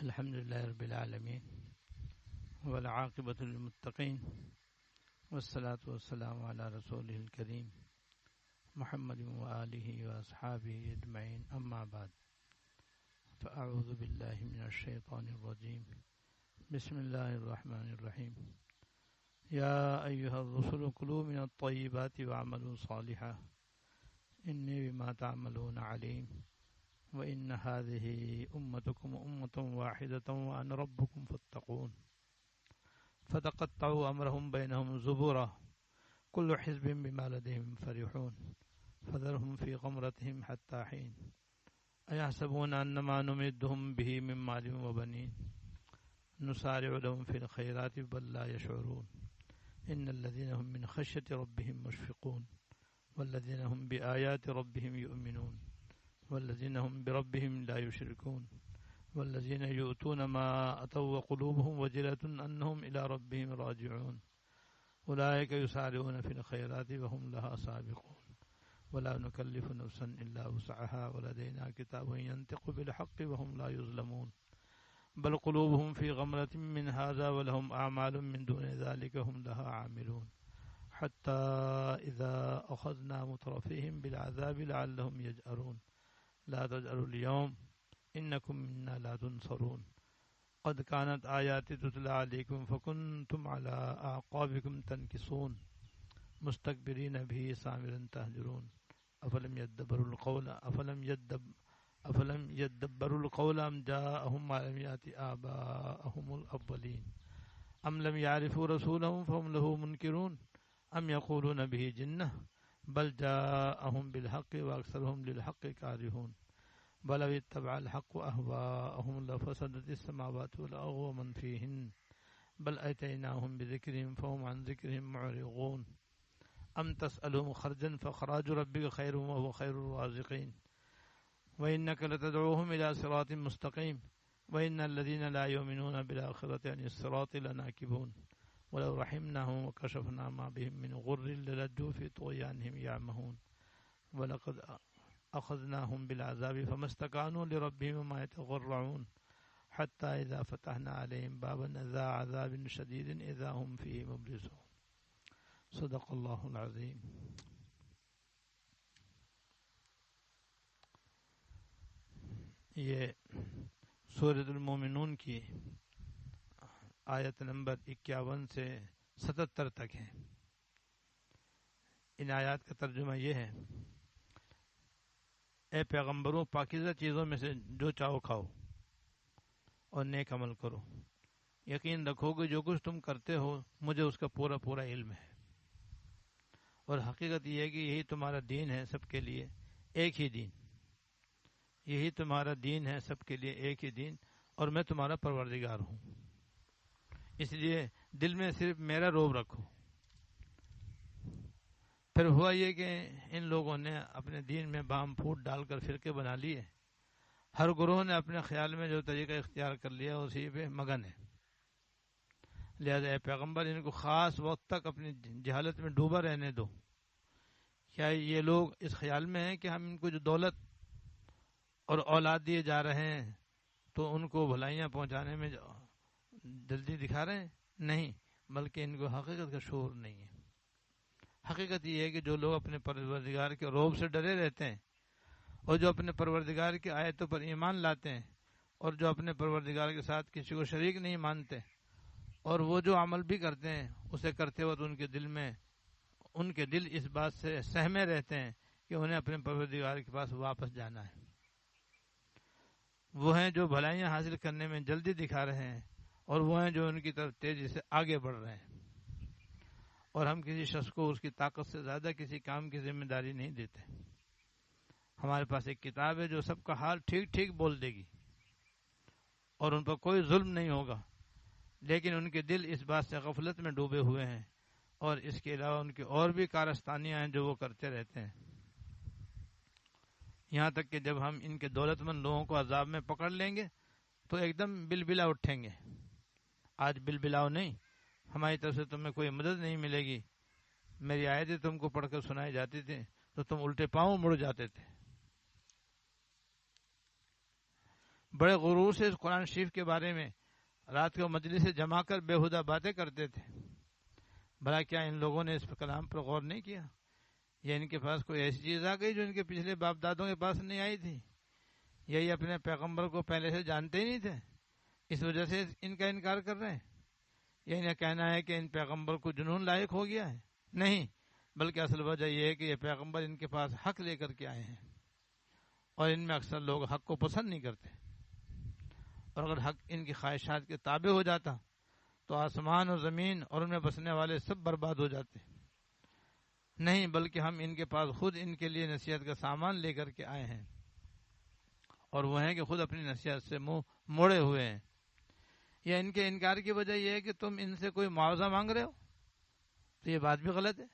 الحمد لله رب العالمين والعاقبة للمتقين والصلاة والسلام على رسوله الكريم محمد وآله وأصحابه أجمعين أما بعد فأعوذ بالله من الشيطان الرجيم بسم الله الرحمن الرحيم يا أيها الرسل كلوا من الطيبات واعملوا صالحا إني بما تعملون عليم وإن هذه أمتكم أمة واحدة وأنا ربكم فاتقون فتقطعوا أمرهم بينهم زبرا كل حزب بما لديهم فرحون فذرهم في غمرتهم حتى حين أيحسبون أن ما نمدهم به من مال وبنين نسارع لهم في الخيرات بل لا يشعرون إن الذين هم من خشية ربهم مشفقون والذين هم بآيات ربهم يؤمنون والذين هم بربهم لا يشركون والذين يؤتون ما أتوا وقلوبهم وجلة أنهم إلى ربهم راجعون أولئك يسارعون في الخيرات وهم لها سابقون ولا نكلف نفسا إلا وسعها ولدينا كتاب ينطق بالحق وهم لا يظلمون بل قلوبهم في غمرة من هذا ولهم أعمال من دون ذلك هم لها عاملون حتى إذا أخذنا مترفيهم بالعذاب لعلهم يجأرون لا تجأروا اليوم إنكم منا لا تنصرون قد كانت آياتي تتلى عليكم فكنتم على أعقابكم تنكصون مستكبرين به سامرا تهجرون أفلم يدبروا القول أم جاءهم ما لم يأت آباءهم الأولين أم لم يعرفوا رسولهم فهم له منكرون أم يقولون به جنة بل جاءهم بالحق وأكثرهم للحق كارهون بل لو اتبع الحق أهواءهم لفسدت السماوات والأرض ومن فيهن بل أتيناهم بذكرهم فهم عن ذكرهم معرضون أم تسألهم خرجا فخراج ربك خير وهو خير الرازقين وإنك لتدعوهم إلى صراط مستقيم وإن الذين لا يؤمنون بالآخرة عن الصراط لناكبون ولو رحمناهم وكشفنا ما بهم من غر للجوا في طغيانهم يعمهون ولقد أخذناهم بالعذاب فما استكانوا لربهم وما يتضرعون حتى إذا فتحنا عليهم بابا ذا عذاب شديد إذا هم فيه مبلسون صدق اللہ العظیم. یہ سورۃ المومنون کی آیت نمبر 51 سے 77 تک ہے. ان آیات کا ترجمہ یہ ہے: اے پیغمبروں، پاکیزہ چیزوں میں سے جو چاہو کھاؤ اور نیک عمل کرو. یقین رکھو کہ جو کچھ تم کرتے ہو مجھے اس کا پورا پورا علم ہے، اور حقیقت یہ ہے کہ یہی تمہارا دین ہے سب کے لیے ایک ہی دین. یہی تمہارا دین ہے سب کے لیے ایک ہی دین، اور میں تمہارا پروردگار ہوں. اس لیے دل میں صرف میرا روب رکھو. پھر ہوا یہ کہ ان لوگوں نے اپنے دین میں بام پھوٹ ڈال کر فرقے بنا لیے. ہر گروہ نے اپنے خیال میں جو طریقہ اختیار کر لیا اسی پہ مگن ہے. لہذا اے پیغمبر، ان کو خاص وقت تک اپنی جہالت میں ڈوبا رہنے دو. کیا یہ لوگ اس خیال میں ہیں کہ ہم ان کو جو دولت اور اولاد دیے جا رہے ہیں تو ان کو بھلائیاں پہنچانے میں جلدی دکھا رہے ہیں؟ نہیں، بلکہ ان کو حقیقت کا شعور نہیں ہے. حقیقت یہ ہے کہ جو لوگ اپنے پروردگار کے روب سے ڈرے رہتے ہیں، اور جو اپنے پروردگار کی آیتوں پر ایمان لاتے ہیں، اور جو اپنے پروردگار کے ساتھ کسی کو شریک نہیں مانتے، اور وہ جو عمل بھی کرتے ہیں اسے کرتے وقت ان کے دل اس بات سے سہمے رہتے ہیں کہ انہیں اپنے پروردگار کے پاس واپس جانا ہے. وہ ہیں جو بھلائیاں حاصل کرنے میں جلدی دکھا رہے ہیں، اور وہ ہیں جو ان کی طرف تیزی سے آگے بڑھ رہے ہیں. اور ہم کسی شخص کو اس کی طاقت سے زیادہ کسی کام کی ذمہ داری نہیں دیتے. ہمارے پاس ایک کتاب ہے جو سب کا حال ٹھیک ٹھیک بول دے گی، اور ان پر کوئی ظلم نہیں ہوگا، لیکن ان کے دل اس بات سے غفلت میں ڈوبے ہوئے ہیں، اور اس کے علاوہ ان کی اور بھی کارستانیاں ہیں جو وہ کرتے رہتے ہیں. یہاں تک کہ جب ہم ان کے دولت مند لوگوں کو عذاب میں پکڑ لیں گے تو ایک دم بلبلا اٹھیں گے. آج بلبلاؤ نہیں، ہماری طرف سے تمہیں کوئی مدد نہیں ملے گی. میری آیتیں تم کو پڑھ کر سنائی جاتی تھی تو تم الٹے پاؤں مڑ جاتے تھے. بڑے غرور سے اس قرآن شریف کے بارے میں رات کو مجلس سے جما کر بےہودہ باتیں کرتے تھے. بھلا کیا ان لوگوں نے اس کلام پر غور نہیں کیا؟ یا ان کے پاس کوئی ایسی چیز آ گئی جو ان کے پچھلے باپ دادوں کے پاس نہیں آئی تھی؟ یا یہ اپنے پیغمبر کو پہلے سے جانتے ہی نہیں تھے، اس وجہ سے ان کا انکار کر رہے ہیں؟ یا انہیں کہنا ہے کہ ان پیغمبر کو جنون لائق ہو گیا ہے؟ نہیں، بلکہ اصل وجہ یہ ہے کہ یہ پیغمبر ان کے پاس حق لے کر کے آئے ہیں، اور ان میں اکثر لوگ حق کو پسند نہیں کرتے. اور اگر حق ان کی خواہشات کے تابع ہو جاتا تو آسمان اور زمین اور ان میں بسنے والے سب برباد ہو جاتے. نہیں، بلکہ ہم ان کے پاس خود ان کے لیے نصیحت کا سامان لے کر کے آئے ہیں، اور وہ ہیں کہ خود اپنی نصیحت سے منہ موڑے ہوئے ہیں. یا ان کے انکار کی وجہ یہ ہے کہ تم ان سے کوئی معاوضہ مانگ رہے ہو، تو یہ بات بھی غلط ہے،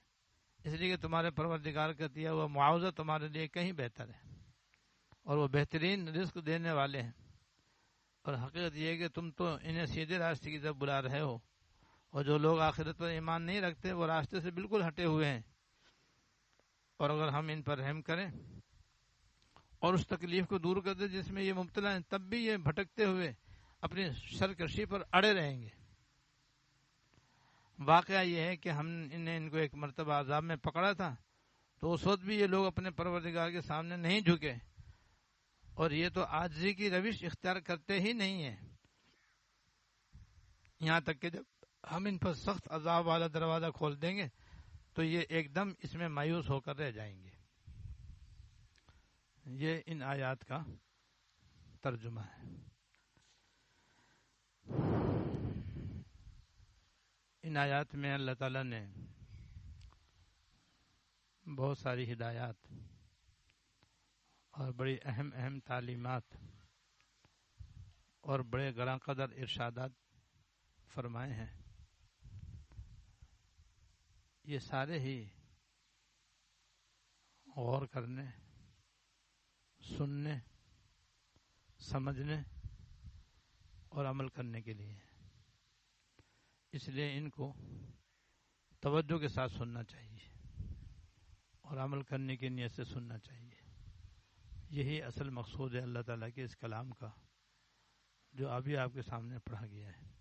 اس لیے کہ تمہارے پروردگار کا دیا ہوا معاوضہ تمہارے لیے کہیں بہتر ہے، اور وہ بہترین رزق دینے والے ہیں. اور حقیقت یہ ہے کہ تم تو انہیں سیدھے راستے کی طرف بلا رہے ہو، اور جو لوگ آخرت پر ایمان نہیں رکھتے وہ راستے سے بالکل ہٹے ہوئے ہیں. اور اگر ہم ان پر رحم کریں اور اس تکلیف کو دور کر دیں جس میں یہ مبتلا ہیں، تب بھی یہ بھٹکتے ہوئے اپنی سرکشی پر اڑے رہیں گے. واقعہ یہ ہے کہ ہم ان کو ایک مرتبہ عذاب میں پکڑا تھا تو اس وقت بھی یہ لوگ اپنے پروردگار کے سامنے نہیں جھکے، اور یہ تو عاجزی کی روش اختیار کرتے ہی نہیں ہیں. یہاں تک کہ جب ہم ان پر سخت عذاب والا دروازہ کھول دیں گے تو یہ ایک دم اس میں مایوس ہو کر رہ جائیں گے. یہ ان آیات کا ترجمہ ہے. ان آیات میں اللہ تعالیٰ نے بہت ساری ہدایات اور بڑی اہم تعلیمات اور بڑے گراں قدر ارشادات فرمائے ہیں. یہ سارے ہی غور کرنے، سننے، سمجھنے اور عمل کرنے کے لیے، اس لیے ان کو توجہ کے ساتھ سننا چاہیے اور عمل کرنے کی نیت سے سننا چاہیے. یہی اصل مقصود ہے اللہ تعالیٰ کے اس کلام کا جو ابھی آپ کے سامنے پڑھا گیا ہے.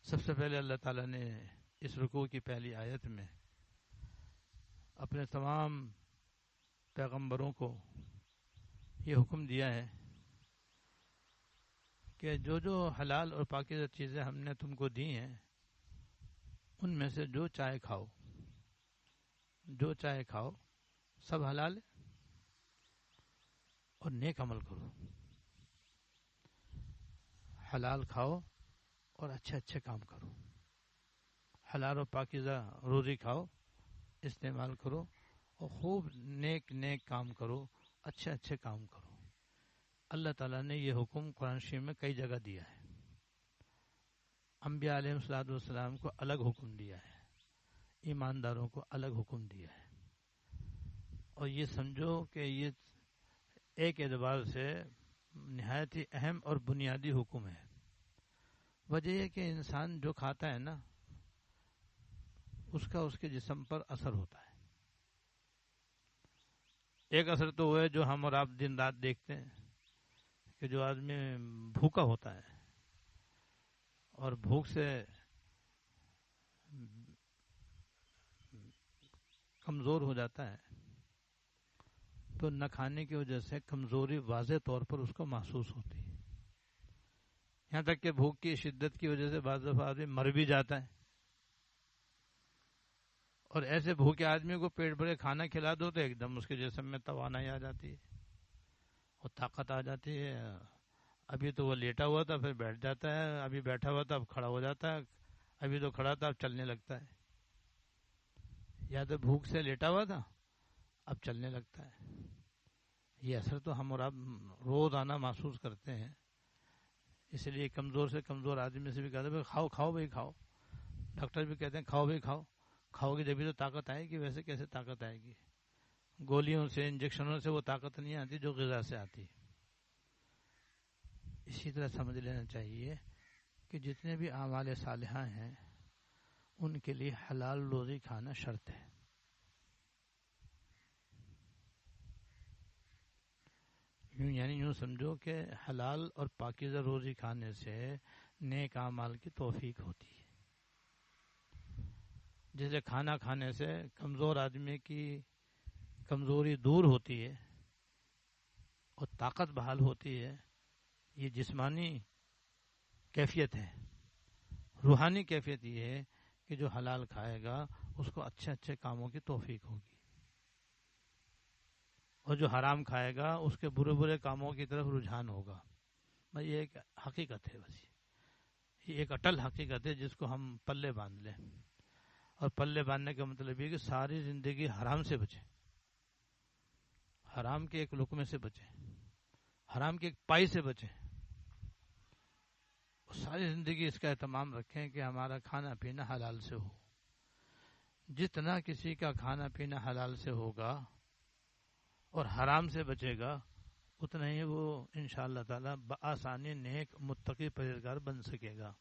سب سے پہلے اللہ تعالیٰ نے اس رکوع کی پہلی آیت میں اپنے تمام پیغمبروں کو یہ حکم دیا ہے کہ جو جو حلال اور پاکیزہ چیزیں ہم نے تم کو دی ہیں ان میں سے جو چاہے کھاؤ، جو چاہے کھاؤ، سب حلال ہے، اور نیک عمل کرو. حلال کھاؤ اور اچھے اچھے کام کرو. حلال و پاکیزہ روزی کھاؤ، استعمال کرو، اور خوب نیک نیک کام کرو، اچھے اچھے کام کرو. اللہ تعالیٰ نے یہ حکم قرآن شریف میں کئی جگہ دیا ہے. انبیاء علیہ السلام کو الگ حکم دیا ہے، ایمانداروں کو الگ حکم دیا ہے. اور یہ سمجھو کہ یہ ایک اعتبار سے نہایت ہی اہم اور بنیادی حکم ہے. وجہ یہ کہ انسان جو کھاتا ہے نا اس کا اس کے جسم پر اثر ہوتا ہے. ایک اثر تو وہ ہے جو ہم اور آپ دن رات دیکھتے ہیں کہ جو آدمی بھوکا ہوتا ہے اور بھوک سے کمزور ہو جاتا ہے تو نہ کھانے کی وجہ سے کمزوری واضح طور پر اس کو محسوس ہوتی ہے. یہاں تک کہ بھوک کی شدت کی وجہ سے بعض دفعہ آدمی مر بھی جاتا ہے. اور ایسے بھوکے آدمی کو پیٹ بھرے کھانا کھلا دو تو ایک دم اس کے جسم میں توانائی آ جاتی ہے اور طاقت آ جاتی ہے. ابھی تو وہ لیٹا ہوا تھا پھر بیٹھ جاتا ہے، ابھی بیٹھا ہوا تھا اب کھڑا ہو جاتا ہے، ابھی تو کھڑا تھا اب چلنے لگتا ہے. یا تو بھوک سے لیٹا ہوا تھا اب چلنے لگتا ہے. یہ اثر تو ہم اور آپ روزانہ محسوس کرتے ہیں. اس لیے کمزور سے کمزور آدمی سے بھی کہتے ہیں کھاؤ کھاؤ بھائی کھاؤ. ڈاکٹر بھی کہتے ہیں کھاؤ بھائی کھاؤ، کھاؤ گے جبھی تو طاقت آئے گی، ویسے کیسے طاقت آئے گی؟ گولیوں سے انجیکشنوں سے وہ طاقت نہیں آتی جو غذا سے آتی. اسی طرح سمجھ لینا چاہیے کہ جتنے بھی اعمال صالحہ ہیں ان کے لیے حلال روزی کھانا شرط ہے. یعنی یوں سمجھو کہ حلال اور پاکیزہ روزی کھانے سے نیک اعمال کی توفیق ہوتی ہے. جیسے کھانا کھانے سے کمزور آدمی کی کمزوری دور ہوتی ہے اور طاقت بحال ہوتی ہے. یہ جسمانی کیفیت ہے. روحانی کیفیت یہ ہے کہ جو حلال کھائے گا اس کو اچھے اچھے کاموں کی توفیق ہوگی، اور جو حرام کھائے گا اس کے برے برے کاموں کی طرف رجحان ہوگا. بھائی یہ ایک حقیقت ہے، بس یہ ایک اٹل حقیقت ہے جس کو ہم پلے باندھ لیں. اور پلے باندھنے کا مطلب یہ کہ ساری زندگی حرام سے بچیں، حرام کے ایک لقمے سے بچیں، حرام کے ایک پائی سے بچیں. ساری زندگی اس کا اہتمام رکھیں کہ ہمارا کھانا پینا حلال سے ہو. جتنا کسی کا کھانا پینا حلال سے ہوگا اور حرام سے بچے گا اتنا ہی وہ انشاءاللہ تعالی بآسانی نیک متقی پرہیزگار بن سکے گا.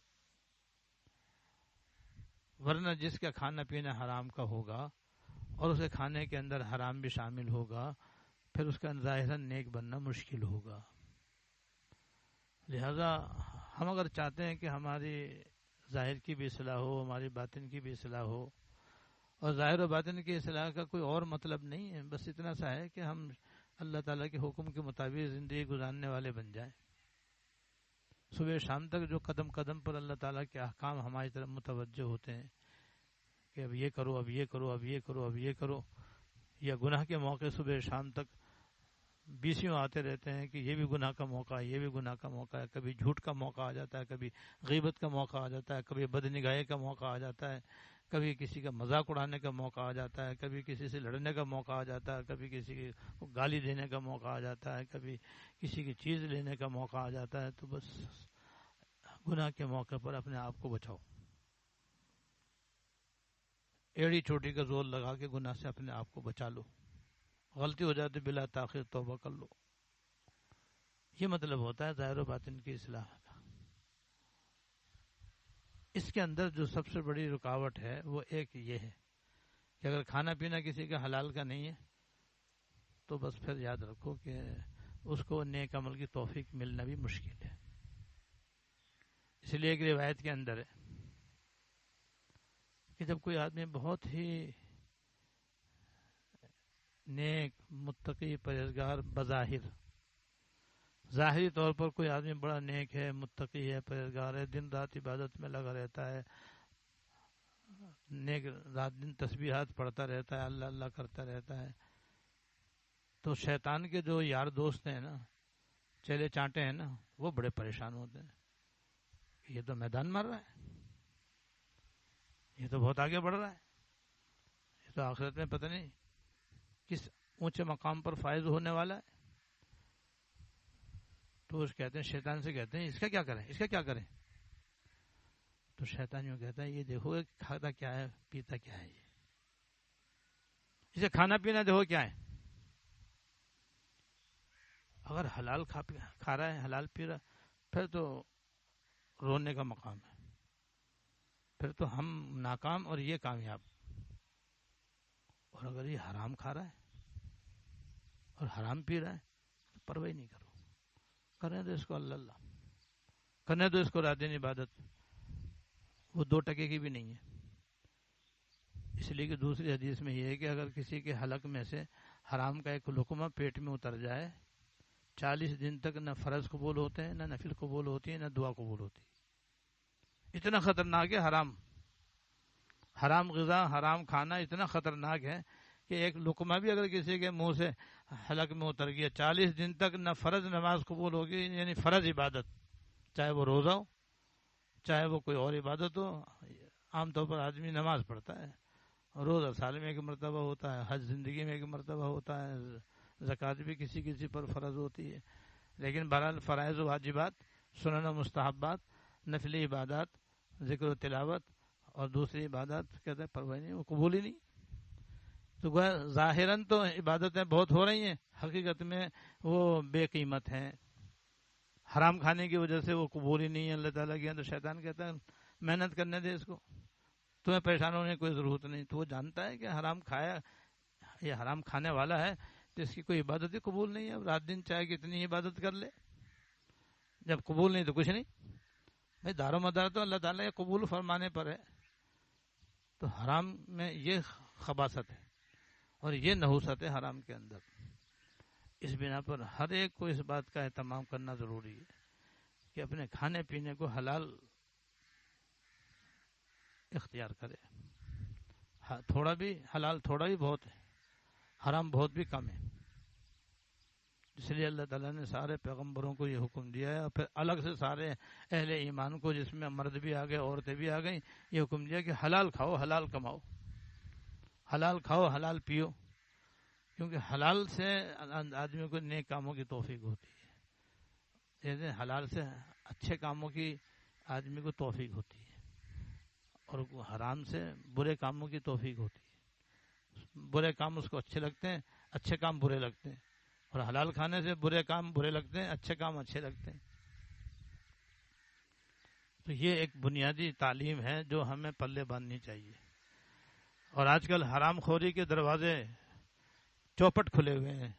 ورنہ جس کا کھانا پینا حرام کا ہوگا اور اسے کھانے کے اندر حرام بھی شامل ہوگا پھر اس کا ظاہراً نیک بننا مشکل ہوگا. لہذا ہم اگر چاہتے ہیں کہ ہماری ظاہر کی بھی اصلاح ہو، ہماری باطن کی بھی اصلاح ہو، اور ظاہر و باطن کی اصلاح کا کوئی اور مطلب نہیں ہے، بس اتنا سا ہے کہ ہم اللہ تعالیٰ کے حکم کے مطابق زندگی گزارنے والے بن جائیں. صبح شام تک جو قدم قدم پر اللہ تعالیٰ کے احکام ہماری طرف متوجہ ہوتے ہیں کہ اب یہ کرو، اب یہ کرو، اب یہ کرو، اب یہ کرو، یا گناہ کے موقع صبح شام تک بیسیوں آتے رہتے ہیں کہ یہ بھی گناہ کا موقع ہے، یہ بھی گناہ کا موقع ہے. کبھی جھوٹ کا موقع آ جاتا ہے، کبھی غیبت کا موقع آ جاتا ہے، کبھی بدنگاہی کا موقع آ جاتا ہے، کبھی کسی کا مذاق اڑانے کا موقع آ جاتا ہے، کبھی کسی سے لڑنے کا موقع آ جاتا ہے، کبھی کسی کو گالی دینے کا موقع آ جاتا ہے، کبھی کسی کی چیز لینے کا موقع آ جاتا ہے. تو بس گناہ کے موقع پر اپنے آپ کو بچاؤ، ایڑی چوٹی کا زور لگا کے گناہ سے اپنے آپ کو بچا لو. غلطی ہو جاتی بلا تاخیر توبہ کر لو. یہ مطلب ہوتا ہے ظاہر و باطن کی اصلاح کا. اس کے اندر جو سب سے بڑی رکاوٹ ہے وہ ایک یہ ہے کہ اگر کھانا پینا کسی کا حلال کا نہیں ہے تو بس پھر یاد رکھو کہ اس کو نیک عمل کی توفیق ملنا بھی مشکل ہے. اس لیے ایک روایت کے اندر ہے کہ جب کوئی آدمی بہت ہی نیک متقی پرہیزگار بظاہر ظاہری طور پر کوئی آدمی بڑا نیک ہے، متقی ہے، پرہیزگار ہے، دن رات عبادت میں لگا رہتا ہے، نیک رات دن تسبیحات پڑھتا رہتا ہے، اللہ اللہ کرتا رہتا ہے، تو شیطان کے جو یار دوست ہیں نا، چیلے چانٹے ہیں نا، وہ بڑے پریشان ہوتے ہیں. یہ تو میدان مار رہا ہے، یہ تو بہت آگے بڑھ رہا ہے، یہ تو آخرت میں پتہ نہیں کس اونچے مقام پر فائز ہونے والا ہے. تو اس کہتے ہیں، شیطان سے کہتے ہیں اس کا کیا کریں، اس کا کیا کریں. تو شیطان یوں کہتا ہے یہ دیکھو کھاتا کیا ہے، پیتا کیا ہے، یہ اسے کھانا پینا دیکھو کیا ہے. اگر حلال کھا رہا ہے، حلال پی رہا ہے، پھر تو رونے کا مقام ہے، پھر تو ہم ناکام اور یہ کامیاب. اور اگر یہ حرام کھا رہا ہے اور حرام پی رہا ہے تو پرواہ نہیں کرو، کرنے دو اس کو، اللہ اللہ کرنے دو اس کو، رات دن عبادت، وہ 2 ٹکے کی بھی نہیں ہے. اس لیے کہ دوسری حدیث میں یہ ہے کہ اگر کسی کے حلق میں سے حرام کا ایک لقمہ پیٹ میں اتر جائے 40 دن تک نہ فرض قبول ہوتے ہیں، نہ نفل قبول ہوتی ہے، نہ دعا قبول ہوتی. اتنا خطرناک ہے حرام غذا، حرام کھانا اتنا خطرناک ہے کہ ایک لقمہ بھی اگر کسی کے منہ سے حلق میں اتر گیا 40 دن تک نہ فرض نماز قبول ہوگی، یعنی فرض عبادت، چاہے وہ روزہ ہو، چاہے وہ کوئی اور عبادت ہو. عام طور پر آدمی نماز پڑھتا ہے، روزہ سال میں ایک مرتبہ ہوتا ہے، حج زندگی میں ایک مرتبہ ہوتا ہے، زکوٰۃ بھی کسی پر فرض ہوتی ہے. لیکن بہرحال فرائض و واجبات، سنن و مستحبات، نفلی عبادات، ذکر و تلاوت اور دوسری عبادات کہتے ہیں پرواہ نہیں، وہ قبول ہی نہیں. تو ظاہراً تو عبادتیں بہت ہو رہی ہیں، حقیقت میں وہ بے قیمت ہیں. حرام کھانے کی وجہ سے وہ قبول ہی نہیں ہے اللہ تعالیٰ کے. تو شیطان کہتا ہے محنت کرنے دے اس کو، تمہیں پریشان ہونے کی کوئی ضرورت نہیں. تو وہ جانتا ہے کہ حرام کھایا، یہ حرام کھانے والا ہے، تو تو اس کی کوئی عبادت ہی قبول نہیں ہے. اب رات دن چاہے کتنی عبادت کر لے، جب قبول نہیں تو کچھ نہیں. بھائی دار و مدار تو اللہ تعالیٰ کے قبول فرمانے پر ہے. تو حرام میں یہ خباثت ہے اور یہ نحوست ہے حرام کے اندر. اس بنا پر ہر ایک کو اس بات کا اہتمام کرنا ضروری ہے کہ اپنے کھانے پینے کو حلال اختیار کرے. تھوڑا بھی حلال تھوڑا بھی بہت ہے، حرام بہت بھی کم ہے. اس لیے اللہ تعالیٰ نے سارے پیغمبروں کو یہ حکم دیا ہے، اور پھر الگ سے سارے اہل ایمان کو، جس میں مرد بھی آ گئے عورتیں بھی آ گئیں، یہ حکم دیا کہ حلال کھاؤ، حلال کماؤ، حلال کھاؤ، حلال پیو. کیونکہ حلال سے آدمی کو نیک کاموں کی توفیق ہوتی ہے. جیسے حلال سے اچھے کاموں کی آدمی کو توفیق ہوتی ہے، اور حرام سے برے کاموں کی توفیق ہوتی ہے. برے کام اس کو اچھے لگتے ہیں، اچھے کام برے لگتے ہیں. اور حلال کھانے سے برے کام برے لگتے ہیں، اچھے کام اچھے لگتے ہیں. تو یہ ایک بنیادی تعلیم ہے جو ہمیں پلے باندھنی چاہیے. اور آج کل حرام خوری کے دروازے چوپٹ کھلے ہوئے ہیں.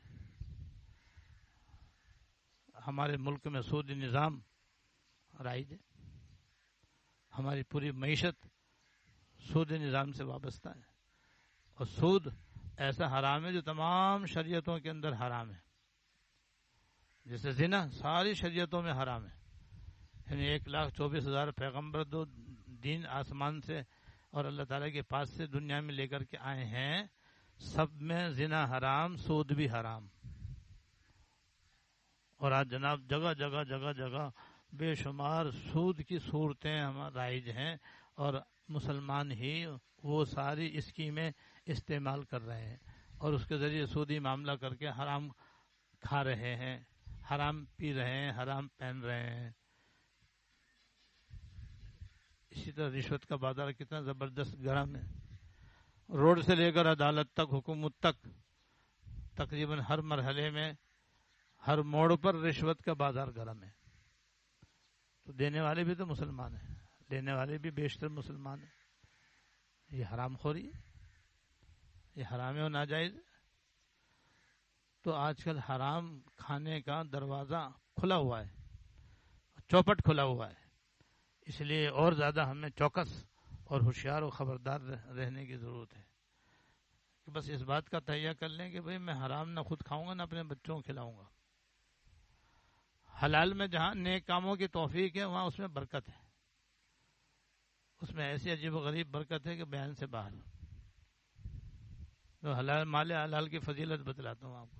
ہمارے ملک میں سودی نظام رائج ہے. ہماری پوری معیشت سودی نظام سے وابستہ ہے. اور سود ایسا حرام ہے جو تمام شریعتوں کے اندر حرام ہے. جیسے زنا ساری شریعتوں میں حرام ہے. یعنی 1,24,000 پیغمبر دو دین آسمان سے اور اللہ تعالیٰ کے پاس سے دنیا میں لے کر کے آئے ہیں، سب میں زنا حرام، سود بھی حرام. اور آج جناب جگہ جگہ جگہ جگہ بے شمار سود کی صورتیں رائج ہیں، اور مسلمان ہی وہ ساری اسکیمیں استعمال کر رہے ہیں، اور اس کے ذریعے سودی معاملہ کر کے حرام کھا رہے ہیں، حرام پی رہے ہیں، حرام پہن رہے ہیں. اسی طرح رشوت کا بازار کتنا زبردست گرم ہے. روڈ سے لے کر عدالت تک، حکومت تک، تقریباً ہر مرحلے میں، ہر موڑ پر رشوت کا بازار گرم ہے. تو دینے والے بھی تو مسلمان ہیں، لینے والے بھی بیشتر مسلمان ہیں. یہ حرام خوری ہے، یہ حرام ہے اور ناجائز. تو آج کل حرام کھانے کا دروازہ کھلا ہوا ہے، چوپٹ کھلا ہوا ہے. اس لیے اور زیادہ ہمیں چوکس اور ہوشیار و خبردار رہنے کی ضرورت ہے. کہ بس اس بات کا تہیہ کر لیں کہ بھئی میں حرام نہ خود کھاؤں گا نہ اپنے بچوں کو کھلاؤں گا. حلال میں جہاں نیک کاموں کی توفیق ہے وہاں اس میں برکت ہے. اس میں ایسی عجیب و غریب برکت ہے کہ بیان سے باہر. تو حلال مال حلال کی فضیلت بتلاتا ہوں آپ کو.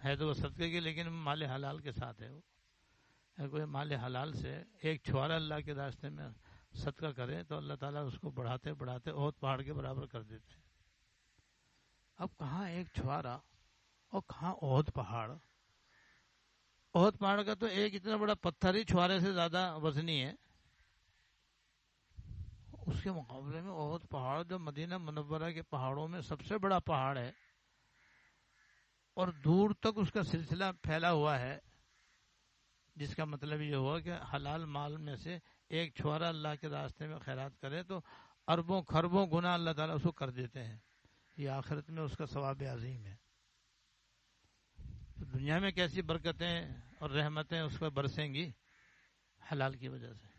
ہے تو وہ صدقے کی، لیکن مال حلال کے ساتھ ہے. وہ کوئی مال حلال سے ایک چھوارا اللہ کے راستے میں صدقہ کرے تو اللہ تعالیٰ اس کو بڑھاتے بڑھاتے احد پہاڑ کے برابر کر دیتے ہیں. اب کہاں ایک چھوارا اور کہاں احد پہاڑ. احد پہاڑ کا تو ایک اتنا بڑا پتھر ہی چھوارے سے زیادہ وزنی ہے. اس کے مقابلے میں احد پہاڑ جو مدینہ منورہ کے پہاڑوں میں سب سے بڑا پہاڑ ہے، اور دور تک اس کا سلسلہ پھیلا ہوا ہے، جس کا مطلب یہ ہوا کہ حلال مال میں سے ایک چھوارا اللہ کے راستے میں خیرات کرے تو اربوں خربوں گنا اللہ تعالیٰ اس کو کر دیتے ہیں. یہ آخرت میں اس کا ثواب عظیم ہے. تو دنیا میں کیسی برکتیں اور رحمتیں اس پر برسیں گی حلال کی وجہ سے،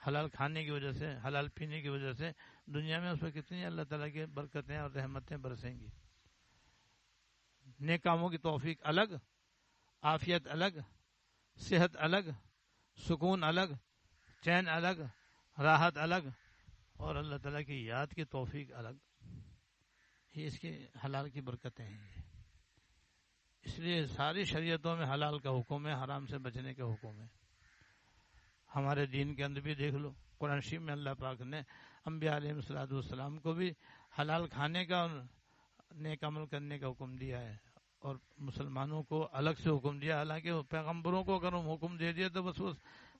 حلال کھانے کی وجہ سے، حلال پینے کی وجہ سے دنیا میں اس پر کتنی اللہ تعالیٰ کی برکتیں اور رحمتیں برسیں گی. نیک کاموں کی توفیق الگ، عافیت الگ، صحت الگ، سکون الگ، چین الگ، راحت الگ، اور اللہ تعالیٰ کی یاد کی توفیق الگ. یہ اس کی حلال کی برکتیں ہیں. اس لیے ساری شریعتوں میں حلال کا حکم ہے، حرام سے بچنے کا حکم ہے. ہمارے دین کے اندر بھی دیکھ لو، قرآن شریف میں اللہ پاک نے انبیاء علیہ السلام کو بھی حلال کھانے کا اور نیک عمل کرنے کا حکم دیا ہے، اور مسلمانوں کو الگ سے حکم دیا. حالانکہ پیغمبروں کو اگر حکم دے دیا تو بس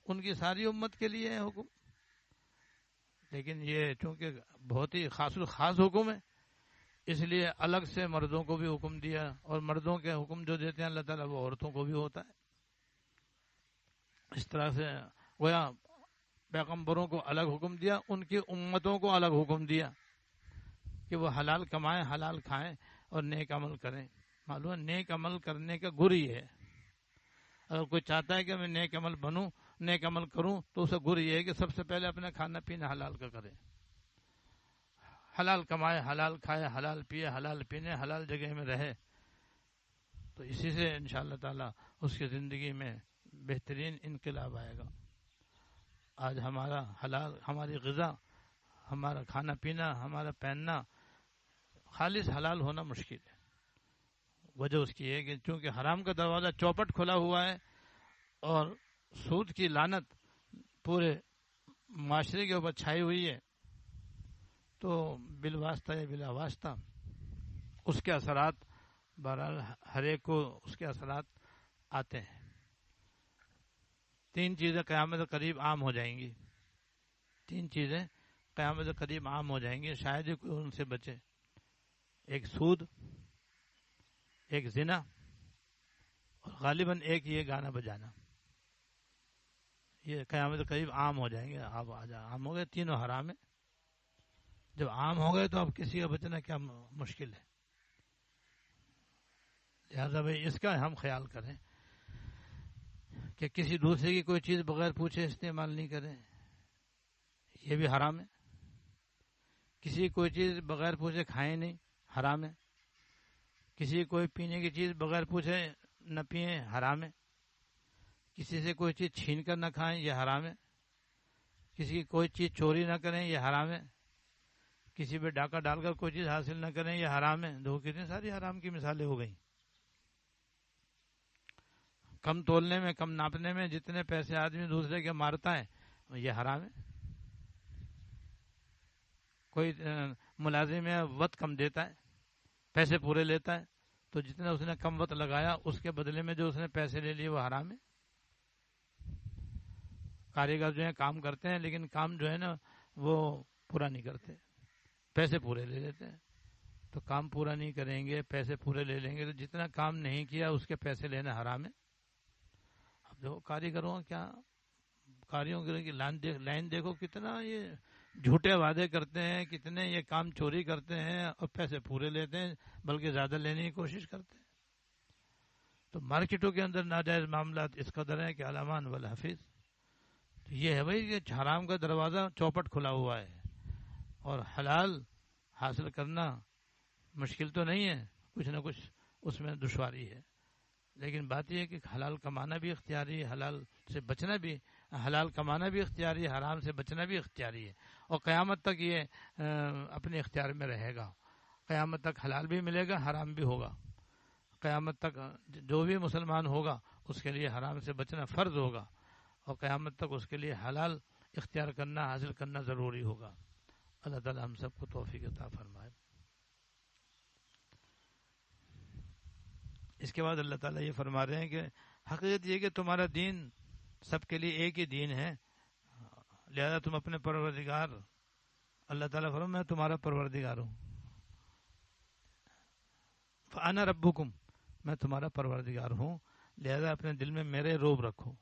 ان کی ساری امت کے لیے ہے حکم، لیکن یہ چونکہ بہت ہی خاص الخاص حکم ہے اس لیے الگ سے مردوں کو بھی حکم دیا. اور مردوں کے حکم جو دیتے ہیں اللہ تعالیٰ وہ عورتوں کو بھی ہوتا ہے. اس طرح سے گویا پیغمبروں کو الگ حکم دیا، ان کی امتوں کو الگ حکم دیا کہ وہ حلال کمائیں، حلال کھائیں. اور نیک عمل کریں. معلوم ہے نیک عمل کرنے کا گر یہ ہے. اگر کوئی چاہتا ہے کہ میں نیک عمل بنوں، نیک عمل کروں، تو اسے گر یہ ہے کہ سب سے پہلے اپنا کھانا پینا حلال کا کرے. حلال کمائے، حلال کھائے، حلال پیے، حلال پینے، حلال جگہ میں رہے. تو اسی سے انشاءاللہ تعالی اس کی زندگی میں بہترین انقلاب آئے گا. آج ہمارا حلال، ہماری غذا، ہمارا کھانا پینا، ہمارا پہننا خالص حلال ہونا مشکل ہے. وجہ اس کی ہے کہ چونکہ حرام کا دروازہ چوپٹ کھلا ہوا ہے اور سود کی لعنت پورے معاشرے کے اوپر چھائی ہوئی ہے، تو بالواسطہ یا بلا واسطہ اس کے اثرات بہرحال ہر ایک کو اس کے اثرات آتے ہیں. 3 چیزیں قیامت قریب عام ہو جائیں گی. 3 چیزیں قیامت قریب عام ہو جائیں گی، شاید ہی کوئی ان سے بچے. ایک سود، ایک زنا، اور غالباً ایک یہ گانا بجانا. یہ قیامت قریب عام ہو جائیں گے. اب عام ہو گئے، تینوں حرام ہیں. جب عام ہو گئے تو اب کسی کا بچنا کیا مشکل ہے. لہذا بھائی اس کا ہم خیال کریں کہ کسی دوسرے کی کوئی چیز بغیر پوچھے استعمال نہیں کریں. یہ بھی حرام ہے. کسی کی کوئی چیز بغیر پوچھے کھائیں نہیں، حرام ہے. کسی کی کوئی پینے کی چیز بغیر پوچھے نہ پئیں، حرام ہے. کسی سے کوئی چیز چھین کر نہ کھائیں، یہ حرام ہے. کسی کی کوئی چیز چوری نہ کریں، یہ حرام ہے. کسی پہ ڈاکہ ڈال کر کوئی چیز حاصل نہ کریں، یہ حرام ہے. دو کتنی ساری حرام کی مثالیں ہو گئیں. کم تولنے میں، کم ناپنے میں جتنے پیسے آدمی دوسرے کے مارتا ہے، یہ حرام ہے. کوئی ملازم ہے وقت کم دیتا ہے، پیسے پورے لیتا ہے، تو جتنا اس نے کم وقت لگایا اس کے بدلے میں جو اس نے پیسے لے لیے وہ حرام ہے. کاریگر جو ہیں کام کرتے ہیں لیکن کام جو ہے نا وہ پورا نہیں کرتے، پیسے پورے لے لیتے ہیں. تو کام پورا نہیں کریں گے، پیسے پورے لے لیں گے، تو جتنا کام نہیں کیا اس کے پیسے لینا حرام ہے. اب جو کاریگروں کیا کاریوں کی لائن دیکھو، کتنا یہ جھوٹے وعدے کرتے ہیں، کتنے یہ کام چوری کرتے ہیں اور پیسے پورے لیتے ہیں، بلکہ زیادہ لینے کی کوشش کرتے ہیں. تو مارکیٹوں کے اندر ناجائز معاملات اس قدر ہیں کہ علامان والحفیظ. تو یہ ہے بھائی کہ حرام کا دروازہ چوپٹ کھلا ہوا ہے، اور حلال حاصل کرنا مشکل تو نہیں ہے، کچھ نہ کچھ اس میں دشواری ہے. لیکن بات یہ ہے کہ حلال کمانا بھی اختیاری ہے، حلال سے بچنا بھی، حلال کمانا بھی اختیاری ہے، حرام سے بچنا بھی اختیاری ہے. اور قیامت تک یہ اپنے اختیار میں رہے گا. قیامت تک حلال بھی ملے گا، حرام بھی ہوگا. قیامت تک جو بھی مسلمان ہوگا اس کے لیے حرام سے بچنا فرض ہوگا، اور قیامت تک اس کے لیے حلال اختیار کرنا، حاصل کرنا ضروری ہوگا. اللہ تعالی ہم سب کو توفیق عطا فرمائے. اس کے بعد اللہ تعالیٰ یہ فرما رہے ہیں کہ حقیقت یہ کہ تمہارا دین سب کے لیے ایک ہی دین ہے، لہذا تم اپنے پروردگار، اللہ تعالیٰ فرماتے ہیں میں تمہارا پروردگار ہوں. فانا ربکم، میں تمہارا پروردگار ہوں، لہذا اپنے دل میں میرے روب رکھو.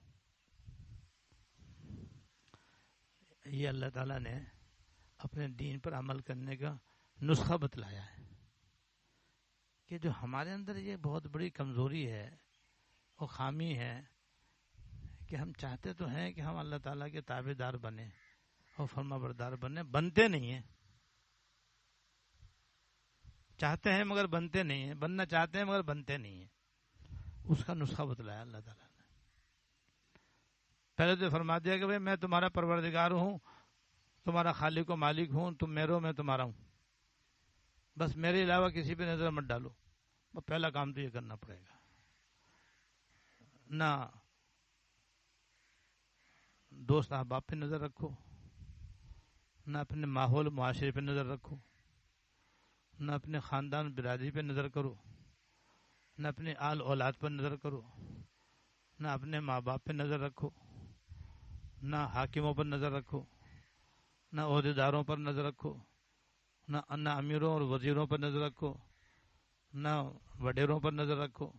یہ اللہ تعالیٰ نے اپنے دین پر عمل کرنے کا نسخہ بتلایا ہے کہ جو ہمارے اندر یہ بہت بڑی کمزوری ہے اور خامی ہے کہ ہم چاہتے تو ہیں کہ ہم اللہ تعالیٰ کے تابع دار بنیں اور فرما بردار بنیں، بنتے نہیں ہیں. چاہتے ہیں مگر بنتے نہیں ہیں، بننا چاہتے ہیں مگر بنتے نہیں ہیں. اس کا نسخہ بتلایا اللہ تعالیٰ نے. پہلے تو فرما دیا کہ بھئی میں تمہارا پروردگار ہوں، تمہارا خالق و مالک ہوں، تم میرو میں تمہارا ہوں، بس میرے علاوہ کسی پہ نظر مت ڈالو. پہلا کام تو یہ کرنا پڑے گا. نہ دوست احباب پہ نظر رکھو، نہ اپنے ماحول معاشرے پہ نظر رکھو، نہ اپنے خاندان برادری پہ نظر کرو، نہ اپنے آل اولاد پر نظر کرو، نہ اپنے ماں باپ پہ نظر رکھو، نہ حاکموں پر نظر رکھو، نہ عہدیداروں پر نظر رکھو، نہ امیروں اور وزیروں پر نظر رکھو، نہ وڈیروں پر نظر رکھو.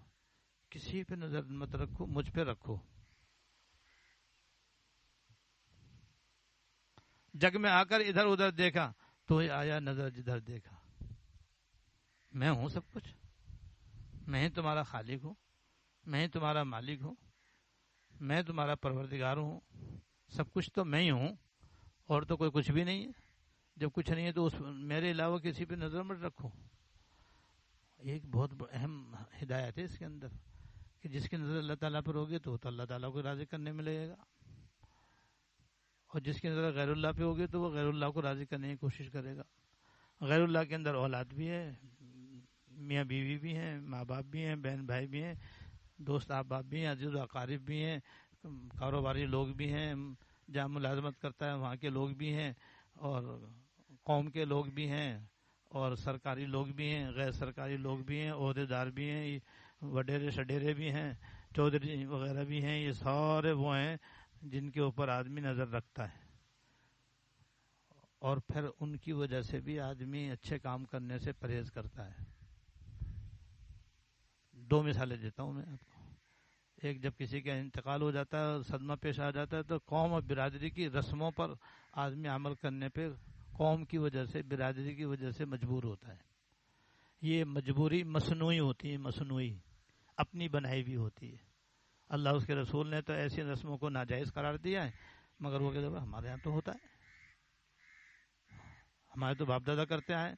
کسی پہ نظر مت رکھو، مجھ پہ رکھو. جگ میں آ کر ادھر ادھر دیکھا تو آیا نظر جدھر دیکھا. میں ہوں سب کچھ، میں ہی تمہارا خالق ہوں، میں ہی تمہارا مالک ہوں، میں تمہارا پروردگار ہوں، سب کچھ تو میں ہی ہوں، اور تو کوئی کچھ بھی نہیں ہے۔ جب کچھ نہیں ہے تو میرے علاوہ کسی پہ نظر مت رکھو۔ ایک بہت اہم ہدایت ہے اس کے اندر کہ جس کی نظر اللہ تعالیٰ پر ہوگی تو اللہ تعالیٰ کو راضی کرنے میں لگے گا، اور جس کی نظر غیر اللہ پہ ہوگی تو وہ غیر اللہ کو راضی کرنے کی کوشش کرے گا۔ غیر اللہ کے اندر اولاد بھی ہے، میاں بیوی بھی ہیں، ماں باپ بھی ہیں، بہن بھائی بھی ہیں، دوست احباب بھی ہیں، عزیز و اقارب بھی ہیں، کاروباری لوگ بھی ہیں، جہاں ملازمت کرتا ہے وہاں کے لوگ بھی ہیں، اور قوم کے لوگ بھی ہیں، اور سرکاری لوگ بھی ہیں، غیر سرکاری لوگ بھی ہیں، عہدے دار بھی ہیں، وڈیرے شڈیرے بھی ہیں، چودھری وغیرہ بھی ہیں۔ یہ سارے وہ ہیں جن کے اوپر آدمی نظر رکھتا ہے، اور پھر ان کی وجہ سے بھی آدمی اچھے کام کرنے سے پرہیز کرتا ہے۔ دو مثالیں دیتا ہوں میں آپ کو۔ ایک، جب کسی کا انتقال ہو جاتا ہے اور صدمہ پیش آ جاتا ہے تو قوم اور برادری کی رسموں پر آدمی عمل کرنے پہ قوم کی وجہ سے، برادری کی وجہ سے مجبور ہوتا ہے۔ یہ مجبوری مصنوعی ہوتی ہے، مصنوعی، اپنی بنائی بھی ہوتی ہے۔ اللہ اس کے رسول نے تو ایسی رسموں کو ناجائز قرار دیا ہے، مگر وہ کہتے ہیں ہمارے یہاں تو ہوتا ہے، ہمارے تو باپ دادا کرتے آئے۔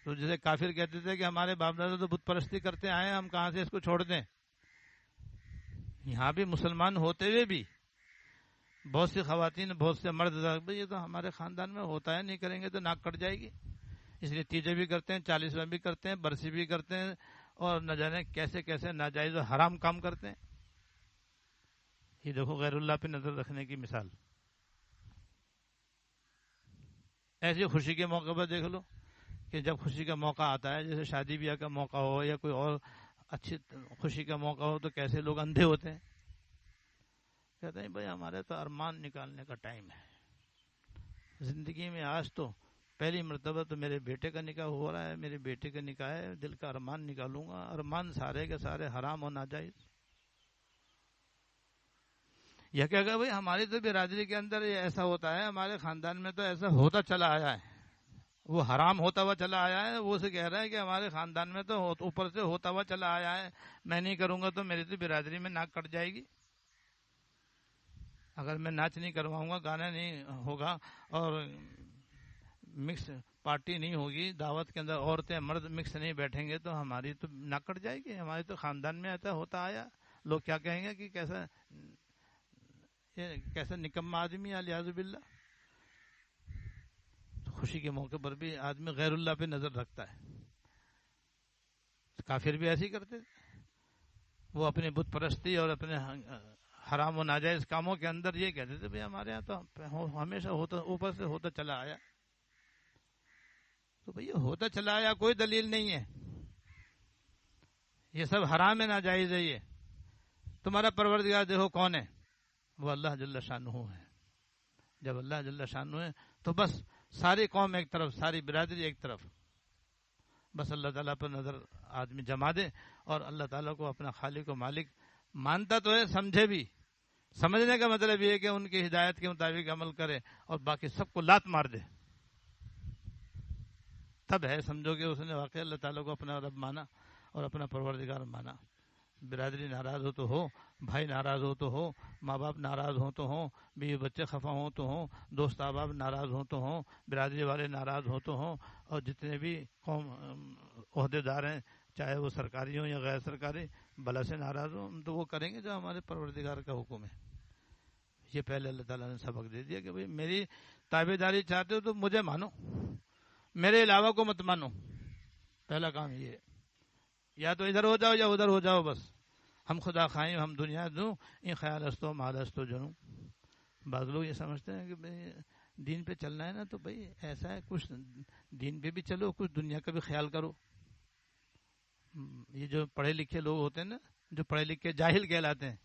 تو جیسے کافر کہتے تھے کہ ہمارے باپ دادا تو بت پرستی کرتے آئے ہیں، ہم کہاں سے اس کو چھوڑ دیں۔ یہاں بھی مسلمان ہوتے ہوئے بھی بہت سی خواتین، بہت سے مرد، یہ تو ہمارے خاندان میں ہوتا ہے، نہیں کریں گے تو ناک کٹ جائے گی، اس لیے تیجے بھی کرتے ہیں، 40واں بھی کرتے ہیں، برسی بھی کرتے ہیں، اور نہ جانے کیسے کیسے ناجائز و حرام کام کرتے ہیں۔ یہ دیکھو غیر اللہ پہ نظر رکھنے کی مثال۔ ایسی خوشی کے موقع پر دیکھ لو کہ جب خوشی کا موقع آتا ہے، جیسے شادی بیاہ کا موقع ہو یا کوئی اور اچھی خوشی کا موقع ہو، تو کیسے لوگ اندھے ہوتے ہیں، کہتے ہیں بھائی ہمارے تو ارمان نکالنے کا ٹائم ہے، زندگی میں آج تو پہلی مرتبہ تو میرے بیٹے کا نکاح ہو رہا ہے، میرے بیٹے کا نکاح ہے، دل کا ارمان نکالوں گا۔ ارمان سارے کے سارے حرام اور ناجائز۔ یہ کہہ گا بھائی ہماری تو برادری کے اندر یہ ایسا ہوتا ہے، ہمارے خاندان میں تو ایسا ہوتا چلا آیا ہے، وہ حرام ہوتا ہوا چلا آیا ہے، وہ سے کہہ رہا ہے کہ ہمارے خاندان میں تو اوپر سے ہوتا ہوا چلا آیا ہے، میں نہیں کروں گا تو میری تو برادری میں ناک کٹ جائے گی۔ اگر میں ناچ نہیں کرواؤں گا، گانا نہیں ہوگا، اور مکس پارٹی نہیں ہوگی، دعوت کے اندر عورتیں مرد مکس نہیں بیٹھیں گے تو ہماری تو ناک کٹ جائے گی، ہمارے تو خاندان میں ایسا ہوتا آیا۔ لوگ کیا کہیں گے کہ کیسا نکما آدمی، الیاذ باللہ۔ خوشی کے موقع پر بھی آدمی غیر اللہ پہ نظر رکھتا ہے۔ کافر بھی ایسے ہی کرتے تھے، وہ اپنی بت پرستی اور اپنے حرام و ناجائز کاموں کے اندر یہ کہتے تھے بھئی ہمارے یہاں تو ہمیشہ ہوتا، اوپر سے ہوتا چلا آیا۔ تو بھئی ہوتا چلا آیا کوئی دلیل نہیں ہے، یہ سب حرام ہے، ناجائز ہے۔ یہ تمہارا پروردگار دیکھو کون ہے، وہ اللہ جل شانہ ہے۔ جب اللہ جل شانہ ہے تو بس ساری قوم ایک طرف، ساری برادری ایک طرف، بس اللہ تعالیٰ پر نظر آدمی جما دے، اور اللہ تعالیٰ کو اپنا خالق و مالک مانتا تو ہے، سمجھے بھی۔ سمجھنے کا مطلب یہ ہے کہ ان کی ہدایت کے مطابق عمل کرے اور باقی سب کو لات مار دے، تب ہے سمجھو کہ اس نے واقعی اللہ تعالیٰ کو اپنا رب مانا اور اپنا پروردگار مانا۔ برادری ناراض ہو تو ہو، بھائی ناراض ہو تو ہو، ماں باپ ناراض ہوں تو ہوں، بیوی بچے خفا ہوں تو ہوں، دوست احباب ناراض ہوں تو ہوں، برادری والے ناراض ہوں تو ہوں، اور جتنے بھی قوم عہدے دار ہیں، چاہے وہ سرکاری ہوں یا غیر سرکاری، بلا سے ناراض ہوں تو وہ کریں گے جو ہمارے پروردگار کا حکم ہے۔ یہ پہلے اللہ تعالیٰ نے سبق دے دیا کہ بھئی میری تابع داری چاہتے ہو تو مجھے مانو، میرے علاوہ کو مت مانو۔ پہلا کام یہ ہے، یا تو ادھر ہو جاؤ یا ادھر ہو جاؤ، بس ہم خدا خائیں، ہم دنیا دوں، ان خیال استو مال استو جنوں۔ بعض لوگ یہ سمجھتے ہیں کہ بھئی دین پہ چلنا ہے نا تو بھئی ایسا ہے، کچھ دین پہ بھی چلو، کچھ دنیا کا بھی خیال کرو۔ یہ جو پڑھے لکھے لوگ ہوتے ہیں نا، جو پڑھے لکھے جاہل کہلاتے ہیں،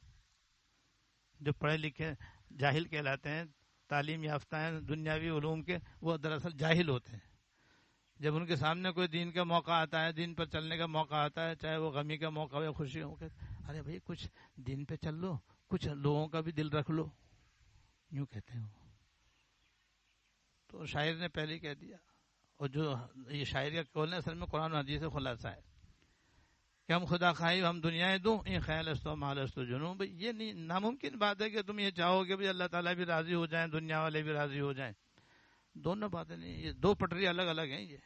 جو پڑھے لکھے جاہل کہلاتے ہیں، تعلیم یافتہ ہیں دنیاوی علوم کے، وہ دراصل جاہل ہوتے ہیں۔ جب ان کے سامنے کوئی دین کا موقع آتا ہے، دین پر چلنے کا موقع آتا ہے، چاہے وہ غمی کا موقع ہو یا خوشی ہو، ارے بھائی کچھ دین پہ چل لو، کچھ لوگوں کا بھی دل رکھ لو، یوں کہتے ہیں وہ۔ تو شاعر نے پہلے کہہ دیا، اور جو یہ شاعر کا قول ہے اصل میں قرآن و حدیث سے خلاصہ ہے کہ ہم خدا خواہی ہم دنیائیں دوں ان خیال استو مال استو جنوں. بھائی یہ نہیں ناممکن بات ہے کہ تم یہ چاہو کہ بھائی اللہ تعالیٰ بھی راضی ہو جائیں دنیا والے بھی راضی ہو جائیں. دونوں باتیں نہیں, یہ دو پٹری الگ الگ ہیں. یہ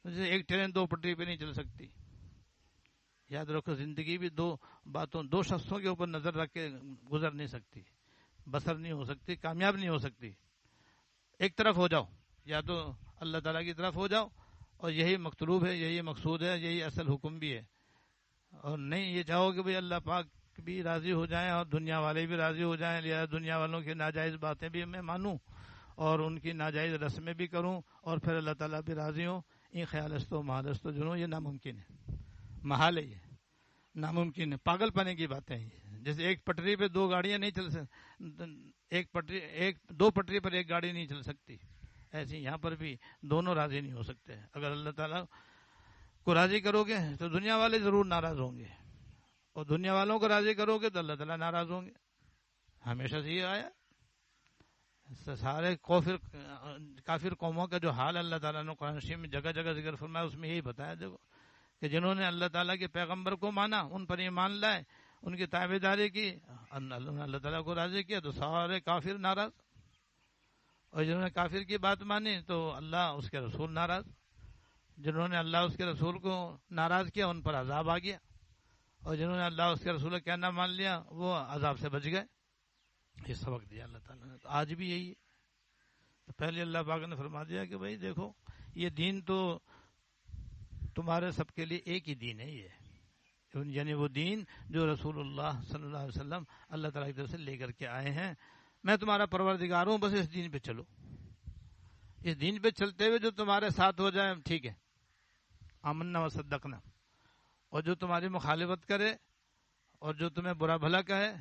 جیسے ایک ٹرین دو پٹری پہ نہیں چل سکتی. یاد رکھو زندگی بھی دو شخصوں کے اوپر نظر رکھ کے گزر نہیں سکتی, بسر نہیں ہو سکتی, کامیاب نہیں ہو سکتی. ایک طرف ہو جاؤ, یا تو اللہ تعالیٰ کی طرف ہو جاؤ اور یہی مطلوب ہے, یہی مقصود ہے, یہی اصل حکم بھی ہے. اور نہیں یہ چاہو کہ بھئی اللہ پاک بھی راضی ہو جائیں اور دنیا والے بھی راضی ہو جائیں, لہذا دنیا والوں کی ناجائز باتیں بھی میں مانوں اور ان کی ناجائز رسمیں بھی کروں اور پھر اللہ تعالیٰ بھی راضی ہوں. این خیال استو محال استو جنوں, یہ ناممکن ہے, محال ہے, یہ ناممکن ہے, پاگل پنے کی باتیں ہیں. جیسے ایک پٹری پہ دو گاڑیاں نہیں چل سکتی, دو پٹری پر ایک گاڑی نہیں چل سکتی, ایسے یہاں پر بھی دونوں راضی نہیں ہو سکتے. اگر اللہ تعالیٰ کو راضی کرو گے تو دنیا والے ضرور ناراض ہوں گے, اور دنیا والوں کو راضی کرو گے تو اللہ تعالیٰ ناراض ہوں گے. ہمیشہ سے یہ آیا. سارے کافر قوموں کا جو حال اللہ تعالیٰ نے قرآن شریف میں جگہ جگہ ذکر فرمایا, اس میں یہی بتایا دیکھو کہ جنہوں نے اللہ تعالیٰ کے پیغمبر کو مانا, ان پر ایمان لائے, ان کی تابعداری کی, اللہ تعالیٰ کو راضی کیا تو سارے کافر ناراض, اور جنہوں نے کافر کی بات مانی تو اللہ اس کے رسول ناراض. جنہوں نے اللہ اس کے رسول کو ناراض کیا ان پر عذاب آ گیا, اور جنہوں نے اللہ اس کے رسول کا کہنا مان لیا وہ عذاب سے بچ گئے. یہ سبق دیا اللہ تعالیٰ نے. تو آج بھی یہی ہے. تو پہلے اللہ پاک نے فرما دیا کہ بھائی دیکھو یہ دین تو تمہارے سب کے لیے ایک ہی دین ہے, یہ یعنی وہ دین جو رسول اللہ صلی اللہ علیہ وسلم اللہ تعالیٰ کی طرف سے لے کر کے آئے ہیں. میں تمہارا پروردگار ہوں, بس اس دین پہ چلو. اس دین پہ چلتے ہوئے جو تمہارے ساتھ ہو جائے ٹھیک ہے, آمنا و صدقنا, اور جو تمہاری مخالفت کرے اور جو تمہیں برا بھلا کہے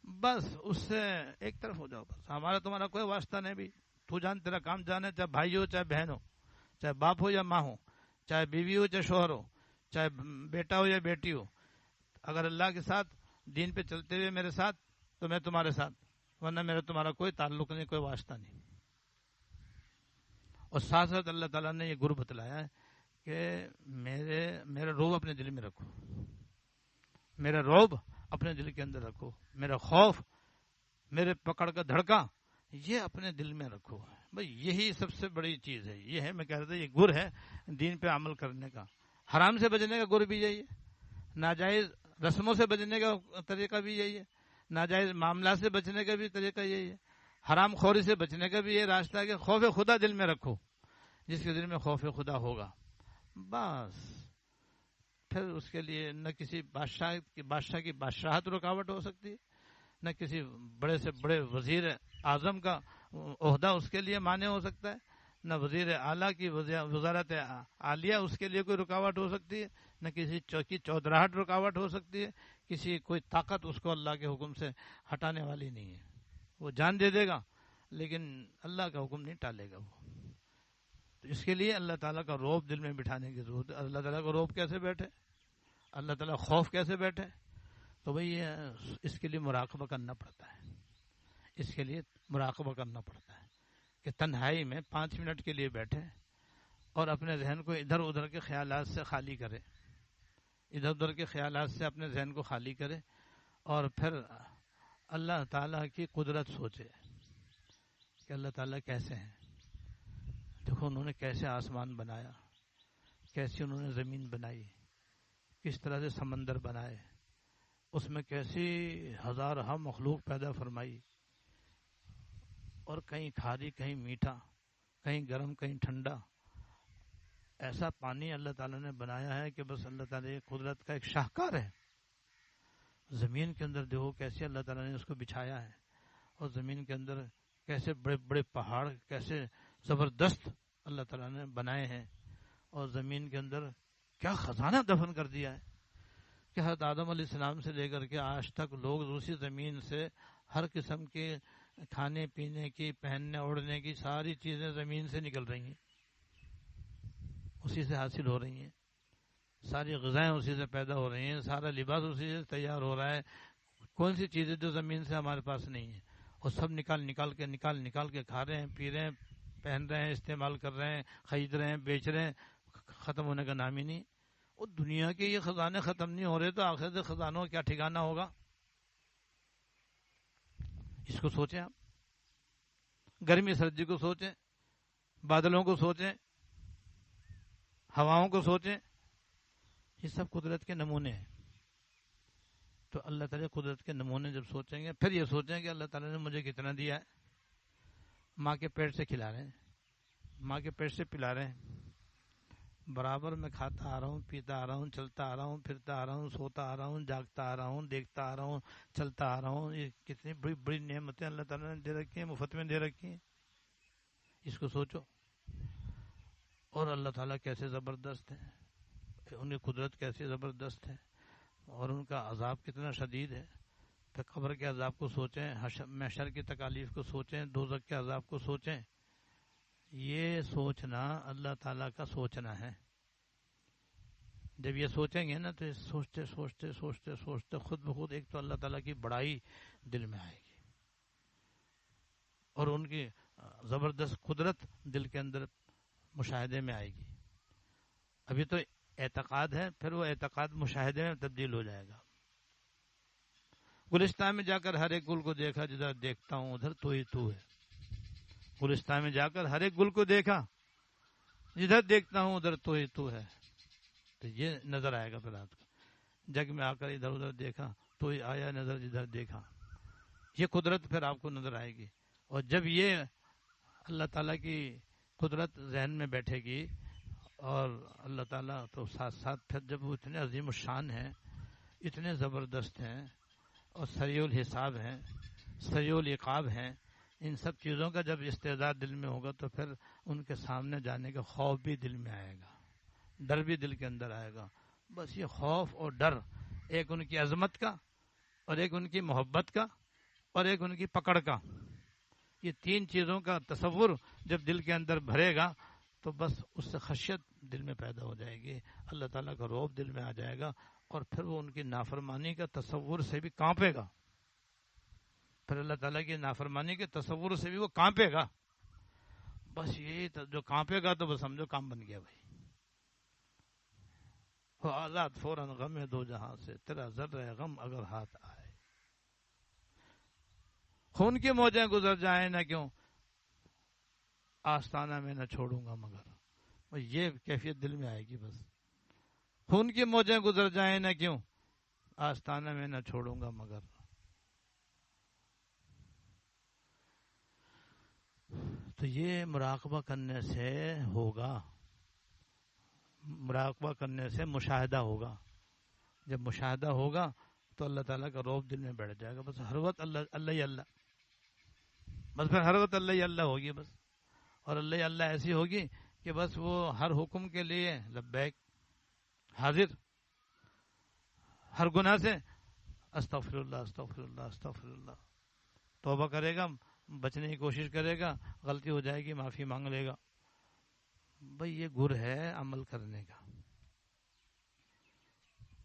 بس اس سے ایک طرف ہو جاؤ. بس ہمارا تمہارا کوئی واسطہ نہیں. بھی تو جان تیرا کام جانے, چاہے بھائی ہو چاہے بہن ہو, چاہے باپ ہو یا ماں ہو, چاہے بیوی ہو چاہے شوہر ہو, چاہے بیٹا ہو یا بیٹی ہو. اگر اللہ کے ساتھ دین پہ چلتے ہوئے میرے ساتھ تو میں تمہارے ساتھ, ورنہ میرا تمہارا کوئی تعلق نہیں, کوئی واسطہ نہیں. اور ساتھ ساتھ اللہ تعالیٰ نے یہ گر بتلایا ہے کہ میرا روب اپنے دل میں رکھو, میرا روب اپنے دل کے اندر رکھو, میرا خوف, میرے پکڑ کا دھڑکا یہ اپنے دل میں رکھو. بھائی یہی سب سے بڑی چیز ہے. یہ ہے, میں کہہ رہا تھا یہ گر ہے دین پہ عمل کرنے کا. حرام سے بچنے کا گر بھی یہی ہے, ناجائز رسموں سے بچنے کا طریقہ بھی یہی ہے, ناجائز معاملات سے بچنے کا بھی طریقہ یہی ہے, حرام خوری سے بچنے کا بھی یہ راستہ ہے کہ خوف خدا دل میں رکھو. جس کے دل میں خوف خدا ہوگا بس پھر اس کے لیے نہ کسی بادشاہ کی بادشاہت رکاوٹ ہو سکتی ہے, نہ کسی بڑے سے بڑے وزیر اعظم کا عہدہ اس کے لیے مانع ہو سکتا ہے, نہ وزیر اعلیٰ کی وزارت عالیہ اس کے لیے کوئی رکاوٹ ہو سکتی ہے, نہ کسی چوکی چودراہٹ رکاوٹ ہو سکتی ہے. کسی کوئی طاقت اس کو اللہ کے حکم سے ہٹانے والی نہیں ہے. وہ جان دے دے گا لیکن اللہ کا حکم نہیں ٹالے گا وہ. تو اس کے لیے اللہ تعالیٰ کا روب دل میں بٹھانے کی ضرورت ہے. اللہ تعالیٰ کا روب کیسے بیٹھے, اللہ تعالیٰ خوف کیسے بیٹھے؟ تو بھئی اس کے لیے مراقبہ کرنا پڑتا ہے. اس کے لیے مراقبہ کرنا پڑتا ہے کہ تنہائی میں 5 منٹ کے لیے بیٹھے اور اپنے ذہن کو ادھر ادھر کے خیالات سے خالی کرے, ادھر ادھر کے خیالات سے اپنے ذہن کو خالی کرے اور پھر اللہ تعالیٰ کی قدرت سوچے کہ اللہ تعالیٰ کیسے ہیں. دیکھو انہوں نے کیسے آسمان بنایا, کیسی انہوں نے زمین بنائی, کس طرح سے سمندر بنائے, اس میں کیسی ہزارہ مخلوق پیدا فرمائی, اور کہیں کھاری کہیں میٹھا, کہیں گرم کہیں ٹھنڈا. ایسا پانی اللہ تعالیٰ نے بنایا ہے کہ بس اللہ تعالیٰ قدرت کا ایک شاہکار ہے. زمین کے اندر دیکھو کیسے اللہ تعالیٰ نے اس کو بچھایا ہے, اور زمین کے اندر کیسے بڑے بڑے پہاڑ کیسے زبردست اللہ تعالیٰ نے بنائے ہیں, اور زمین کے اندر کیا خزانہ دفن کر دیا ہے کہ حضرت آدم علیہ السلام سے لے کر کے آج تک لوگ اسی زمین سے ہر قسم کے کھانے پینے کی, پہننے اوڑھنے کی ساری چیزیں زمین سے نکل رہی ہیں, اسی سے حاصل ہو رہی ہیں, ساری غذائیں اسی سے پیدا ہو رہی ہیں, سارا لباس اسی سے تیار ہو رہا ہے. کون سی چیزیں جو زمین سے ہمارے پاس نہیں ہیں, اور سب نکال کے کھا رہے ہیں, پی رہے ہیں, پہن رہے ہیں، استعمال کر رہے ہیں، خرید رہے ہیں، بیچ رہے ہیں، ختم ہونے کا نام ہی نہیں. اور دنیا کے یہ خزانے ختم نہیں ہو رہے تو آخرت کے خزانوں کا کیا ٹھکانہ ہوگا؟ اس کو سوچیں آپ. گرمی سردی کو سوچیں، بادلوں کو سوچیں، ہواؤں کو سوچیں. یہ سب قدرت کے نمونے ہیں. تو اللہ تعالیٰ قدرت کے نمونے جب سوچیں گے، پھر یہ سوچیں کہ اللہ تعالیٰ نے مجھے کتنا دیا ہے. ماں کے پیٹ سے کھلا رہے ہیں، ماں کے پیٹ سے پلا رہے ہیں، برابر میں کھاتا آ رہا ہوں، پیتا آ رہا ہوں، چلتا آ رہا ہوں، پھرتا آ رہا ہوں، سوتا آ رہا ہوں، جاگتا آ رہا ہوں، دیکھتا آ رہا ہوں، چلتا آ رہا ہوں. یہ کتنی بڑی بڑی نعمتیں اللہ تعالیٰ نے دے رکھی ہیں، مفت میں دے رکھی ہیں. اس کو سوچو. اور اللہ تعالیٰ کیسے زبردست ہیں، ان کی قدرت کیسے زبردست ہے، اور ان کا عذاب کتنا شدید ہے. پھر قبر کے عذاب کو سوچیں، محشر کی تکالیف کو سوچیں، دوزخ کے عذاب کو سوچیں. یہ سوچنا اللہ تعالیٰ کا سوچنا ہے. جب یہ سوچیں گے نا تو سوچتے سوچتے سوچتے سوچتے خود بخود ایک تو اللہ تعالیٰ کی بڑائی دل میں آئے گی، اور ان کی زبردست قدرت دل کے اندر مشاہدے میں آئے گی. ابھی تو اعتقاد ہے، پھر وہ اعتقاد مشاہدے میں تبدیل ہو جائے گا. گلستان میں جا کر ہر ایک گل کو دیکھا، جدھر دیکھتا ہوں ادھر تو ہی تو ہے. گلستان میں جا کر ہر ایک گل کو دیکھا، جدھر دیکھتا ہوں ادھر تو ہی تو ہے. تو یہ نظر آئے گا. پھر آپ کو جگ میں آ کر ادھر ادھر دیکھا تو ہی آیا نظر جدھر دیکھا. یہ قدرت پھر آپ کو نظر آئے گی. اور جب یہ اللہ تعالیٰ کی قدرت ذہن میں بیٹھے گی، اور اللہ تعالیٰ تو ساتھ ساتھ پھر جب وہ اتنے عظیم الشان ہیں، اتنے زبردست ہیں، اور سریع الحساب ہیں، سریع العقاب ہیں، ان سب چیزوں کا جب استعداد دل میں ہوگا تو پھر ان کے سامنے جانے کا خوف بھی دل میں آئے گا، ڈر بھی دل کے اندر آئے گا. بس یہ خوف اور ڈر، ایک ان کی عظمت کا، اور ایک ان کی محبت کا، اور ایک ان کی پکڑ کا، یہ تین چیزوں کا تصور جب دل کے اندر بھرے گا تو بس اس سے خشیت دل میں پیدا ہو جائے گی، اللہ تعالیٰ کا رعب دل میں آ جائے گا، اور پھر وہ ان کی نافرمانی کا تصور سے بھی کانپے گا. پھر اللہ تعالیٰ کی نافرمانی کے تصور سے بھی وہ کانپے گا. بس یہی جو کانپے گا تو بس سمجھو کام بن گیا بھائی. وہ آزاد فوراً غم ہے دو جہاں سے، تیرا ذرہ غم اگر ہاتھ آئے. خون کی موجیں گزر جائیں نہ کیوں، آستانہ میں نہ چھوڑوں گا مگر. یہ کیفیت دل میں آئے گی. بس خون کی موجیں گزر جائیں نہ کیوں، آستانہ میں نہ چھوڑوں گا مگر. تو یہ مراقبہ کرنے سے ہوگا، مراقبہ کرنے سے مشاہدہ ہوگا. جب مشاہدہ ہوگا تو اللہ تعالیٰ کا رعب دل میں بیٹھ جائے گا. بس ہر وقت اللہ اللہ ہی اللہ، بس پھر ہر وقت اللہ ہی اللہ ہوگی. بس اور اللہ ہی اللہ ایسی ہوگی کہ بس وہ ہر حکم کے لیے لبیک حاضر، ہر گناہ سے استغفر اللہ استغفر اللہ استغفر اللہ، توبہ کرے گا، بچنے کی کوشش کرے گا، غلطی ہو جائے گی معافی مانگ لے گا. بھئی یہ گر ہے عمل کرنے کا.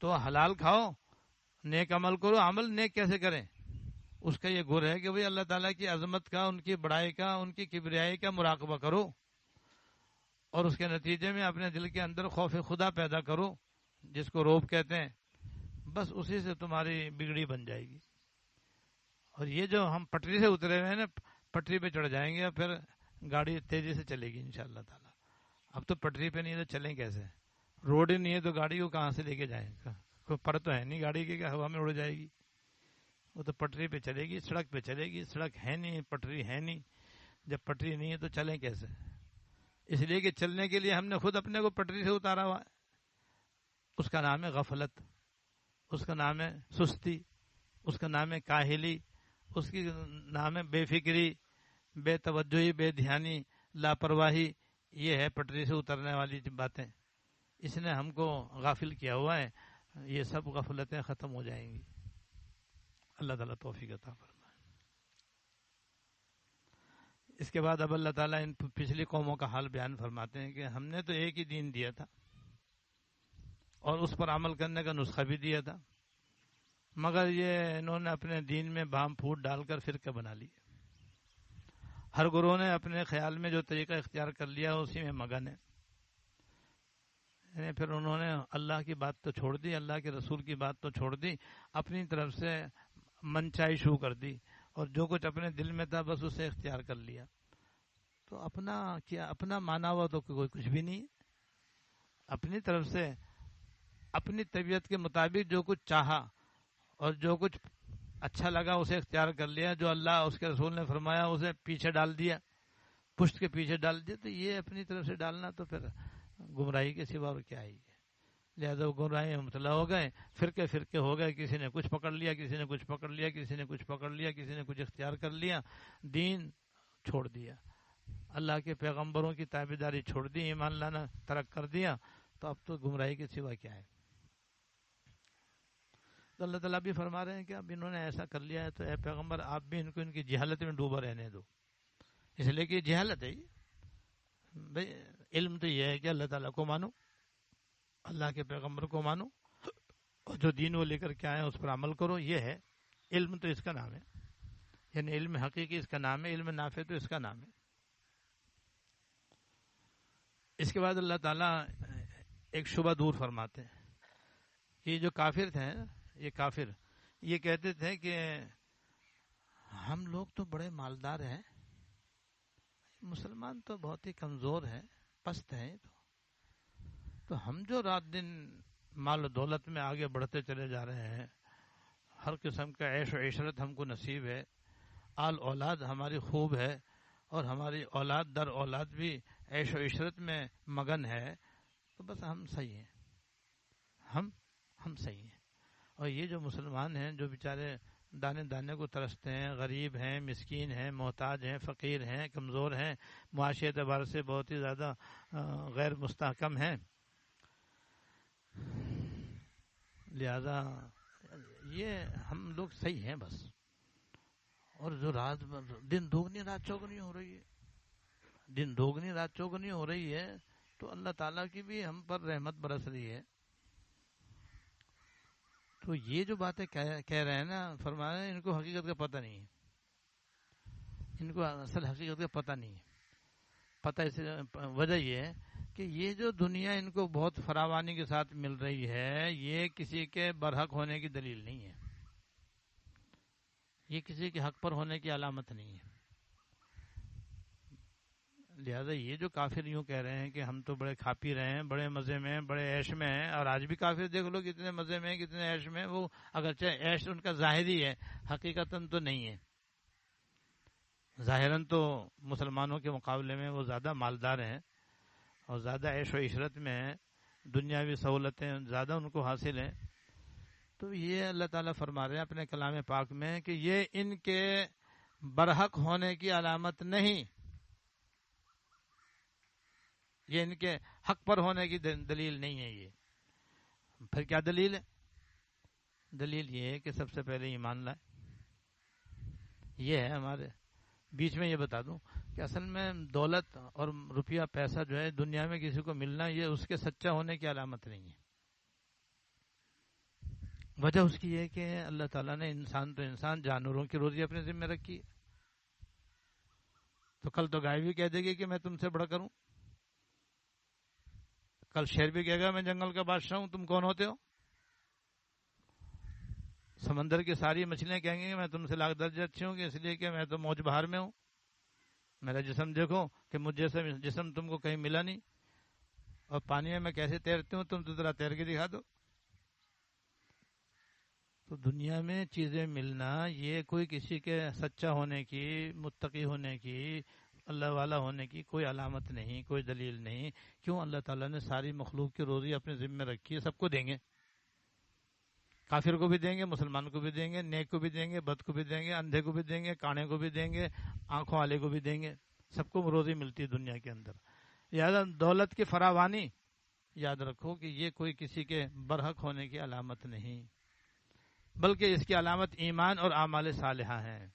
تو حلال کھاؤ، نیک عمل کرو. عمل نیک کیسے کریں؟ اس کا یہ گر ہے کہ بھئی اللہ تعالیٰ کی عظمت کا، ان کی بڑائی کا، ان کی کبریائی کا مراقبہ کرو، اور اس کے نتیجے میں اپنے دل کے اندر خوف خدا پیدا کرو، جس کو رعب کہتے ہیں. بس اسی سے تمہاری بگڑی بن جائے گی. اور یہ جو ہم پٹری سے اترے ہوئے ہیں نا، پٹری پہ چڑھ جائیں گے اور پھر گاڑی تیزی سے چلے گی انشاءاللہ تعالیٰ. اب تو پٹری پہ نہیں تو چلیں کیسے؟ روڈ ہی نہیں ہے تو گاڑی کو کہاں سے لے کے جائیں؟ کوئی پر تو ہے نہیں گاڑی کی کہ ہوا میں اڑ جائے گی. وہ تو پٹری پہ چلے گی، سڑک پہ چلے گی. سڑک ہے نہیں، پٹری ہے نہیں. جب پٹری نہیں ہے تو چلیں کیسے؟ اس لیے کہ چلنے کے لیے ہم نے خود اپنے کو پٹری سے اتارا ہوا ہے. اس کا نام ہے غفلت، اس کا نام ہے سستی، اس کا نام ہے کاہلی، اس کی نام ہے بے فکری، بے توجہی، بے دھیانی، لاپرواہی. یہ ہے پٹری سے اترنے والی باتیں. اس نے ہم کو غافل کیا ہوا ہے. یہ سب غفلتیں ختم ہو جائیں گی. اللہ تعالیٰ توفیق عطا فرمائے. اس کے بعد اب اللہ تعالیٰ ان پچھلی قوموں کا حال بیان فرماتے ہیں کہ ہم نے تو ایک ہی دین دیا تھا اور اس پر عمل کرنے کا نسخہ بھی دیا تھا، مگر یہ انہوں نے اپنے دین میں بام پھوٹ ڈال کر فرقہ بنا لی. ہر گروہ نے اپنے خیال میں جو طریقہ اختیار کر لیا اسی میں مگن ہے. یعنی پھر انہوں نے اللہ کی بات تو چھوڑ دی, اللہ کے رسول کی بات تو چھوڑ دی, اپنی طرف سے منچائی شروع کر دی, اور جو کچھ اپنے دل میں تھا بس اسے اختیار کر لیا. تو اپنا کیا, اپنا مانا ہوا تو کوئی کچھ بھی نہیں. اپنی طرف سے اپنی طبیعت کے مطابق جو کچھ چاہا اور جو کچھ اچھا لگا اسے اختیار کر لیا, جو اللہ اس کے رسول نے فرمایا اسے پیچھے ڈال دیا, پشت کے پیچھے ڈال دیا. تو یہ اپنی طرف سے ڈالنا تو پھر گمراہی کے سوا اور کیا ہے. لہٰذا وہ گمراہی میں مبتلا ہو گئے, فرقے فرقے ہو گئے, کسی نے کچھ پکڑ لیا, کسی نے کچھ پکڑ لیا, کسی نے کچھ پکڑ لیا, کسی نے کچھ اختیار کر لیا, دین چھوڑ دیا, اللہ کے پیغمبروں کی تابعداری چھوڑ دی, ایمان لانا ترک کر دیا. تو اب تو گمراہی کے سوا کیا ہے. تو اللہ تعالیٰ بھی فرما رہے ہیں کہ اب انہوں نے ایسا کر لیا ہے تو اے پیغمبر آپ بھی ان کو ان کی جہالت میں ڈوبا رہنے دو, اس لیے کہ جہالت ہے. بھائی علم تو یہ ہے کہ اللہ تعالیٰ کو مانو, اللہ کے پیغمبر کو مانو, اور جو دین وہ لے کر کے آئے اس پر عمل کرو. یہ ہے علم, تو اس کا نام ہے, یعنی علم حقیقی اس کا نام ہے, علم نافع تو اس کا نام ہے. اس کے بعد اللہ تعالیٰ ایک شبہ دور فرماتے ہیں. یہ جو کافر تھے, یہ کافر یہ کہتے تھے کہ ہم لوگ تو بڑے مالدار ہیں, مسلمان تو بہت ہی کمزور ہیں, پست ہیں, تو ہم جو رات دن مال و دولت میں آگے بڑھتے چلے جا رہے ہیں, ہر قسم کا عیش و عشرت ہم کو نصیب ہے, آل اولاد ہماری خوب ہے, اور ہماری اولاد در اولاد بھی عیش و عشرت میں مگن ہے, تو بس ہم صحیح ہیں, ہم صحیح ہیں. اور یہ جو مسلمان ہیں جو بیچارے دانے دانے کو ترستے ہیں, غریب ہیں, مسکین ہیں, محتاج ہیں, فقیر ہیں, کمزور ہیں, معاشی اعتبار سے بہت ہی زیادہ غیر مستحکم ہیں, لہذا یہ ہم لوگ صحیح ہیں بس. اور جو دن دوگنی رات چوگنی ہو رہی ہے, دن دوگنی رات چوگنی ہو رہی ہے, تو اللہ تعالیٰ کی بھی ہم پر رحمت برس رہی ہے. تو یہ جو باتیں کہہ رہے ہیں نا, فرما رہے ہیں ان کو حقیقت کا پتہ نہیں ہے, ان کو اصل حقیقت کا پتہ نہیں ہے. پتہ اس وجہ یہ ہے کہ یہ جو دنیا ان کو بہت فراوانی کے ساتھ مل رہی ہے, یہ کسی کے برحق ہونے کی دلیل نہیں ہے, یہ کسی کے حق پر ہونے کی علامت نہیں ہے. لہذا یہ جو کافر یوں کہہ رہے ہیں کہ ہم تو بڑے کھا پی رہے ہیں, بڑے مزے میں, بڑے عیش میں ہیں, اور آج بھی کافر دیکھ لو کتنے مزے میں, کتنے عیش میں. وہ اگرچہ عیش ان کا ظاہری ہے, حقیقتاً تو نہیں ہے. ظاہراً تو مسلمانوں کے مقابلے میں وہ زیادہ مالدار ہیں اور زیادہ عیش و عشرت میں ہیں, دنیاوی سہولتیں زیادہ ان کو حاصل ہیں. تو یہ اللہ تعالیٰ فرما رہے ہیں اپنے کلام پاک میں کہ یہ ان کے برحق ہونے کی علامت نہیں, یہ ان کے حق پر ہونے کی دلیل نہیں ہے. یہ پھر کیا دلیل ہے؟ دلیل یہ ہے کہ سب سے پہلے ایمان لائے. یہ ہے ہمارے بیچ میں یہ بتا دوں کہ اصل میں دولت اور روپیہ پیسہ جو ہے دنیا میں کسی کو ملنا, یہ اس کے سچا ہونے کی علامت نہیں ہے. وجہ اس کی یہ کہ اللہ تعالیٰ نے انسان تو انسان, جانوروں کی روزی اپنے ذمہ رکھی. تو کل تو گائے بھی کہہ دے گی کہ میں تم سے بڑھ کر ہوں, کل شیر بھی کہے گا میں جنگل کا بادشاہ ہوں, تم کون ہوتے ہو. سمندر کی ساری مچھلیاں کہیں گی میں تم سے لاکھ درجے اچھی ہوں, اس لیے کہ میں تو موج بہار میں ہوں. میرا جسم دیکھو کہ مجھ جیسا جسم تم کو کہیں ملا نہیں, اور پانی میں کیسے تیرتی ہوں, تم تو ذرا تیر کے دکھا دو. تو دنیا میں چیزیں ملنا یہ کوئی کسی کے سچا ہونے کی, متقی ہونے کی, اللہ والا ہونے کی کوئی علامت نہیں, کوئی دلیل نہیں. کیوں؟ اللہ تعالیٰ نے ساری مخلوق کی روزی اپنے ذمہ رکھی ہے, سب کو دیں گے. کافر کو بھی دیں گے, مسلمان کو بھی دیں گے, نیک کو بھی دیں گے, بد کو بھی دیں گے, اندھے کو بھی دیں گے, کانے کو بھی دیں گے, آنکھوں والے کو بھی دیں گے. سب کو روزی ملتی ہے دنیا کے اندر. لہٰذا دولت کی فراوانی یاد رکھو کہ یہ کوئی کسی کے برحق ہونے کی علامت نہیں, بلکہ اس کی علامت ایمان اور اعمال صالحہ ہیں.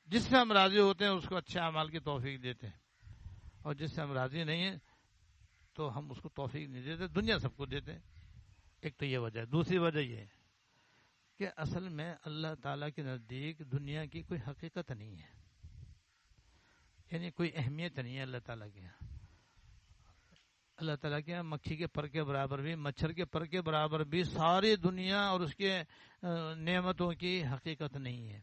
جس سے ہم راضی ہوتے ہیں اس کو اچھے اعمال کی توفیق دیتے ہیں, اور جس سے ہم راضی نہیں ہیں تو ہم اس کو توفیق نہیں دیتے. دنیا سب کو دیتے ہیں. ایک تو یہ وجہ ہے. دوسری وجہ یہ ہے کہ اصل میں اللہ تعالیٰ کے نزدیک دنیا کی کوئی حقیقت نہیں ہے. یعنی کوئی اہمیت نہیں ہے اللہ تعالیٰ کے یہاں. اللہ تعالیٰ کے یہاں مکھی کے پر کے برابر بھی، مچھر کے پر کے برابر بھی ساری دنیا اور اس کے نعمتوں کی حقیقت نہیں ہے.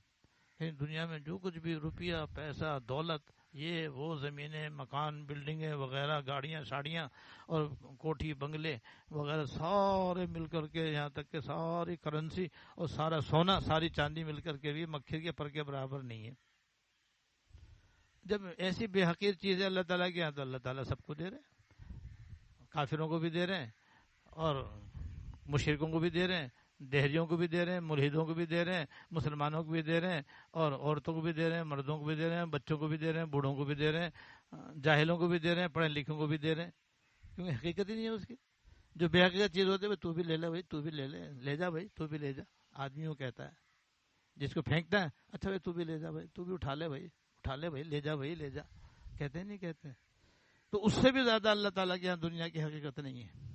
یعنی دنیا میں جو کچھ بھی روپیہ پیسہ دولت یہ وہ زمینیں مکان بلڈنگیں وغیرہ گاڑیاں شاڑیاں اور کوٹھی بنگلے وغیرہ سارے مل کر کے یہاں تک کہ ساری کرنسی اور سارا سونا ساری چاندی مل کر کے بھی مکھی کے پر کے برابر نہیں ہے. جب ایسی بے حقیر چیز ہے اللہ تعالیٰ کے یہاں تو اللہ تعالیٰ سب کو دے رہے ہیں، کافروں کو بھی دے رہے ہیں اور مشرکوں کو بھی دے رہے ہیں، دہریوں کو بھی دے رہے ہیں، ملحدوں کو بھی دے رہے ہیں، مسلمانوں کو بھی دے رہے ہیں اور عورتوں کو بھی دے رہے ہیں، مردوں کو بھی دے رہے ہیں، بچوں کو بھی دے رہے ہیں، بوڑھوں کو بھی دے رہے ہیں، جاہلوں کو بھی دے رہے ہیں، پڑھے لکھوں کو بھی دے رہے ہیں. کیونکہ حقیقت ہی نہیں ہے اس کی. جو بے حقیقت چیز ہوتی ہے تو بھی لے لے بھائی، تو بھی لے لے، لے جا بھائی، تو بھی لے جا. آدمی وہ کہتا ہے جس کو پھینکتا ہے، اچھا بھائی تو بھی لے جا بھائی، تو بھی اٹھا لے بھائی، اٹھا لے بھائی، لے جا بھائی، لے جا. کہتے ہیں نہیں کہتے. تو اس سے بھی زیادہ اللہ تعالیٰ کے یہاں دنیا کی حقیقت نہیں ہے.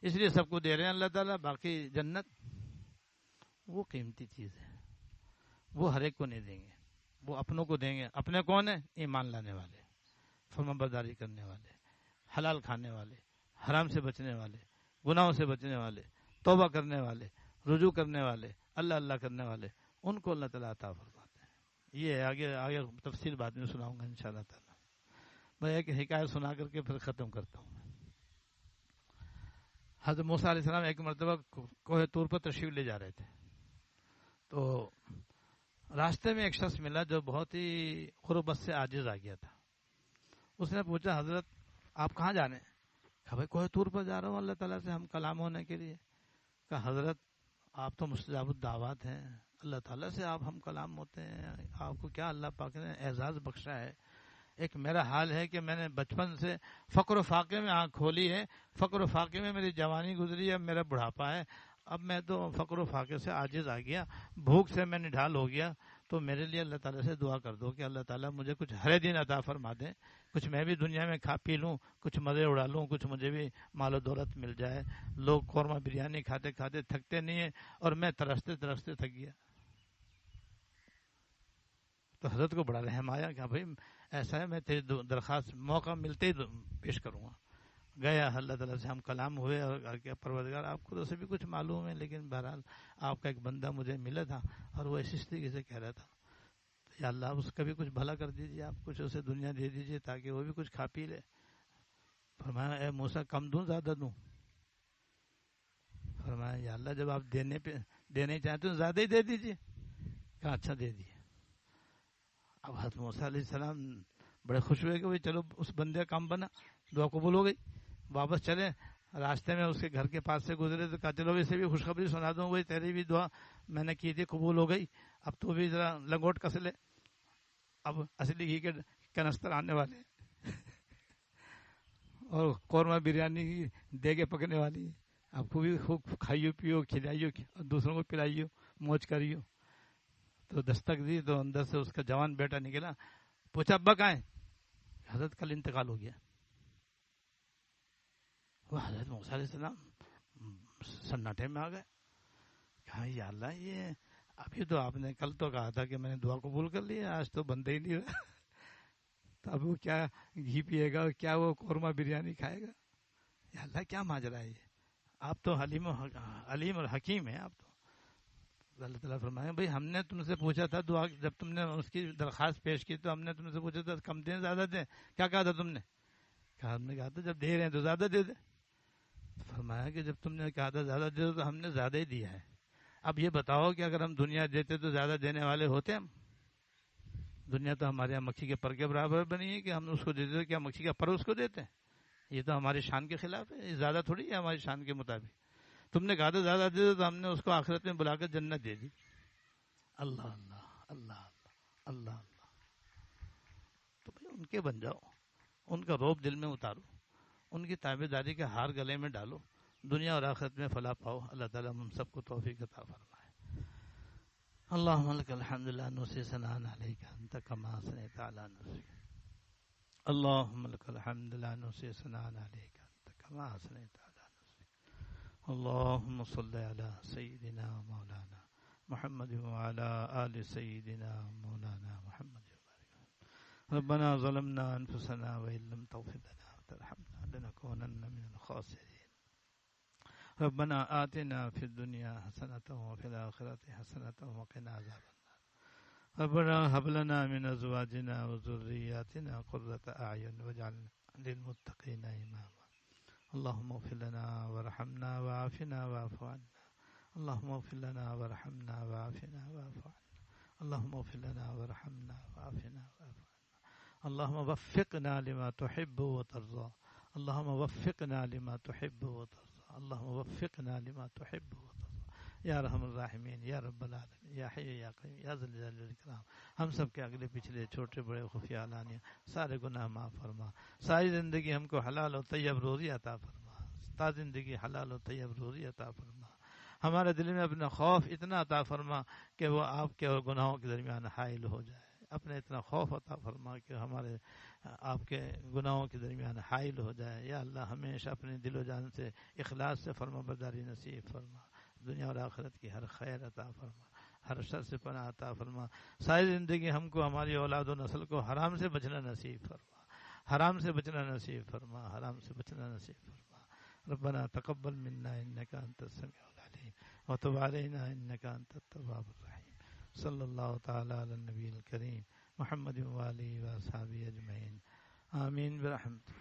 اس لیے سب کو دے رہے ہیں اللہ تعالیٰ. باقی جنت وہ قیمتی چیز ہے، وہ ہر ایک کو نہیں دیں گے، وہ اپنوں کو دیں گے. اپنے کون ہیں؟ ایمان لانے والے، فرما برداری کرنے والے، حلال کھانے والے، حرام سے بچنے والے، گناہوں سے بچنے والے، توبہ کرنے والے، رجوع کرنے والے، اللہ اللہ کرنے والے، ان کو اللہ تعالیٰ عطا فرماتے ہیں. یہ آگے آگے تفصیل بعد میں سناؤں گا انشاءاللہ تعالیٰ. میں ایک حکایت سنا کر کے پھر ختم کرتا ہوں. حضرت موسیٰ علیہ السلام ایک مرتبہ کوہ طور پر تشریف لے جا رہے تھے. تو راستے میں ایک شخص ملا جو بہت ہی غربت سے عاجز آ گیا تھا. اس نے پوچھا حضرت آپ کہاں جا رہے ہیں؟ کہا بھائی کوہ طور پر جا رہا ہوں اللہ تعالیٰ سے ہم کلام ہونے کے لیے. کہا حضرت آپ تو مستجاب الدعوات ہیں، اللہ تعالیٰ سے آپ ہم کلام ہوتے ہیں، آپ کو کیا اللہ پاک نے اعزاز بخشا ہے. ایک میرا حال ہے کہ میں نے بچپن سے فقر و فاقے میں آنکھ کھولی ہے، فقر و فاقے میں میری جوانی گزری ہے، اب میرا بڑھاپا ہے، اب میں تو فقر و فاقے سے عاجز آ گیا، بھوک سے میں نڈھال ہو گیا. تو میرے لیے اللہ تعالیٰ سے دعا کر دو کہ اللہ تعالیٰ مجھے کچھ ہر دن عطا فرما دیں، کچھ میں بھی دنیا میں کھا پی لوں، کچھ مزے اڑا لوں، کچھ مجھے بھی مال و دولت مل جائے. لوگ قورمہ بریانی کھاتے کھاتے تھکتے نہیں ہیں اور میں ترستے ترستے تھک گیا. تو حضرت کو بڑا رحم آیا کہ بھائی ایسا ہے میں تیری درخواست موقع ملتے ہی پیش کروں گا. گیا اللہ تعالیٰ سے ہم کلام ہوئے اور کہ پروردگار آپ کو تو سے بھی کچھ معلوم ہے، لیکن بہرحال آپ کا ایک بندہ مجھے ملا تھا اور وہ اسی طریقے سے کہہ رہا تھا، یا اللہ آپ اس کا بھی کچھ بھلا کر دیجیے، آپ کچھ اسے دنیا دے دیجیے تاکہ وہ بھی کچھ کھا پی لے. فرمایا اے موسیٰ کم دوں زیادہ دوں؟ فرمایا یا اللہ جب آپ دینے چاہتے ہیں تو زیادہ ہی دے دیجیے. کہا اچھا دے دیے. اب حضرت موسیٰ علیہ السلام بڑے خوش ہوئے کہ چلو اس بندے کا کام بنا، دعا قبول ہو گئی. واپس چلے، راستے میں اس کے گھر کے پاس سے گزرے تو کہا چلو اسے بھی خوشخبری سنا دوں، بھائی تیری بھی دعا میں نے کی تھی قبول ہو گئی، اب تو بھی ذرا لنگوٹ کس لے، اب اصلی گھی کے کنستر آنے والے اور قورمہ بریانی کی دیگے پکنے والی، آپ کو بھی خوب کھائیو پیو کھلائیو اور دوسروں کو پلائیو موج کریو. تو دستک دی تو اندر سے اس کا جوان بیٹا نکلا. پوچھا ابا کہاں ہے؟ حضرت کل انتقال ہو گیا. وہ حضرت موسیٰ علیہ السلام سناٹے میں آ گئے. کہا یا اللہ یہ ابھی تو آپ نے کل تو کہا تھا کہ میں نے دعا قبول کر لی، آج تو بندے ہی نہیں ہوا. تو اب وہ کیا گھی پیے گا، کیا وہ قورمہ بریانی کھائے گا؟ یا اللہ کیا ماجرا ہے یہ؟ آپ تو علیم اور حکیم ہیں. آپ تو اللہ تعالیٰ فرمائے بھائی ہم نے تم سے پوچھا تھا دعا، جب تم نے اس کی درخواست پیش کی تو ہم نے تم سے پوچھا تھا کم دیں زیادہ دیں؟ کیا کہا تھا تم نے؟ ہم نے کہا تھا جب دے رہے ہیں تو زیادہ دے دیں. فرمایا کہ جب تم نے کہا تھا زیادہ دے دو تو ہم نے زیادہ ہی دیا ہے. اب یہ بتاؤ کہ اگر ہم دنیا دیتے تو زیادہ دینے والے ہوتے ہم؟ دنیا تو ہمارے یہاں مکھی کے پر کے برابر بنی ہے کہ ہم اس کو دیتے کیا مکھی کا پر اس کو دیتے ہیں؟ یہ تو ہماری شان کے خلاف ہے، یہ زیادہ تھوڑی ہے ہماری شان کے مطابق. تم نے کہا تھا زیادہ دے دو تو ہم نے اس کو آخرت میں بلا کر جنت دے دی. اللہ اللہ اللہ اللہ اللہ اللہ. تو بھائی ان کے بن جاؤ، ان کا روب دل میں اتارو، ان کی تابع داری کا ہار گلے میں ڈالو، دنیا اور آخرت میں فلاح پاؤ. اللہ تعالیٰ ہم سب کو توفیق عطا فرمائے. اللہم لک الحمد لا نحصی ثناء علیک انت کما اثنیت علی نفسک. اللہم لک الحمد لا نحصی ثناء علیک انت کما اثنیت علی نفسک. اللہم صلی علی سیدنا مولانا محمد وعلی آل سیدنا مولانا محمد. ربنا ظلمنا أنفسنا وإن لم تغفر لنا وترحمنا لنكونن من الخاسرين. ربنا آتنا في الدنيا حسنة وفي الآخرة حسنة وقنا عذاب النار. ربنا هب لنا من أزواجنا وذرياتنا قرة أعين واجعلنا للمتقين إماما. اللهم اغفر لنا وارحمنا وعافنا واعف عنا. اللهم اغفر لنا وارحمنا وعافنا واعف عنا. اللهم اغفر لنا وارحمنا وعافنا واعف عنا. اللهم وفقنا لما تحب وترضى. اللهم وفقنا لما تحب وترضى. اللهم وفقنا لما تحب وترضى یا ارحم الراحمین یا رب العالمین یا حی یا قیوم یا ذی الجلال والاکرام. ہم سب کے اگلے پچھلے چھوٹے بڑے خفیہ علانیہ سارے گناہ معاف فرما. ساری زندگی ہم کو حلال و طیب روزی عطا فرما. تا زندگی حلال و طیب روزی عطا فرما. ہمارے دل میں اپنا خوف اتنا عطا فرما کہ وہ آپ کے اور گناہوں کے درمیان حائل ہو جائے. اپنے اتنا خوف عطا فرما کہ ہمارے آپ کے گناہوں کے درمیان حائل ہو جائے. یا اللہ ہمیشہ اپنے دل و جان سے اخلاص سے فرما برداری نصیب فرما. دنیا اور آخرت کی ہر خیر عطا فرما. ہر شر سے پناہ عطا فرما. ساری زندگی ہم کو ہماری اولاد و نسل کو حرام سے بچنا نصیب فرما. حرام سے بچنا نصیب فرما. حرام سے بچنا نصیب فرما. ربنا تقبل منا انك انت السميع العليم وتب علينا انك انت التواب الرحيم. صلی اللہ تعالی علی النبی الکریم محمد و آلہ و اصحابہ اجمعین. آمین برحمتک.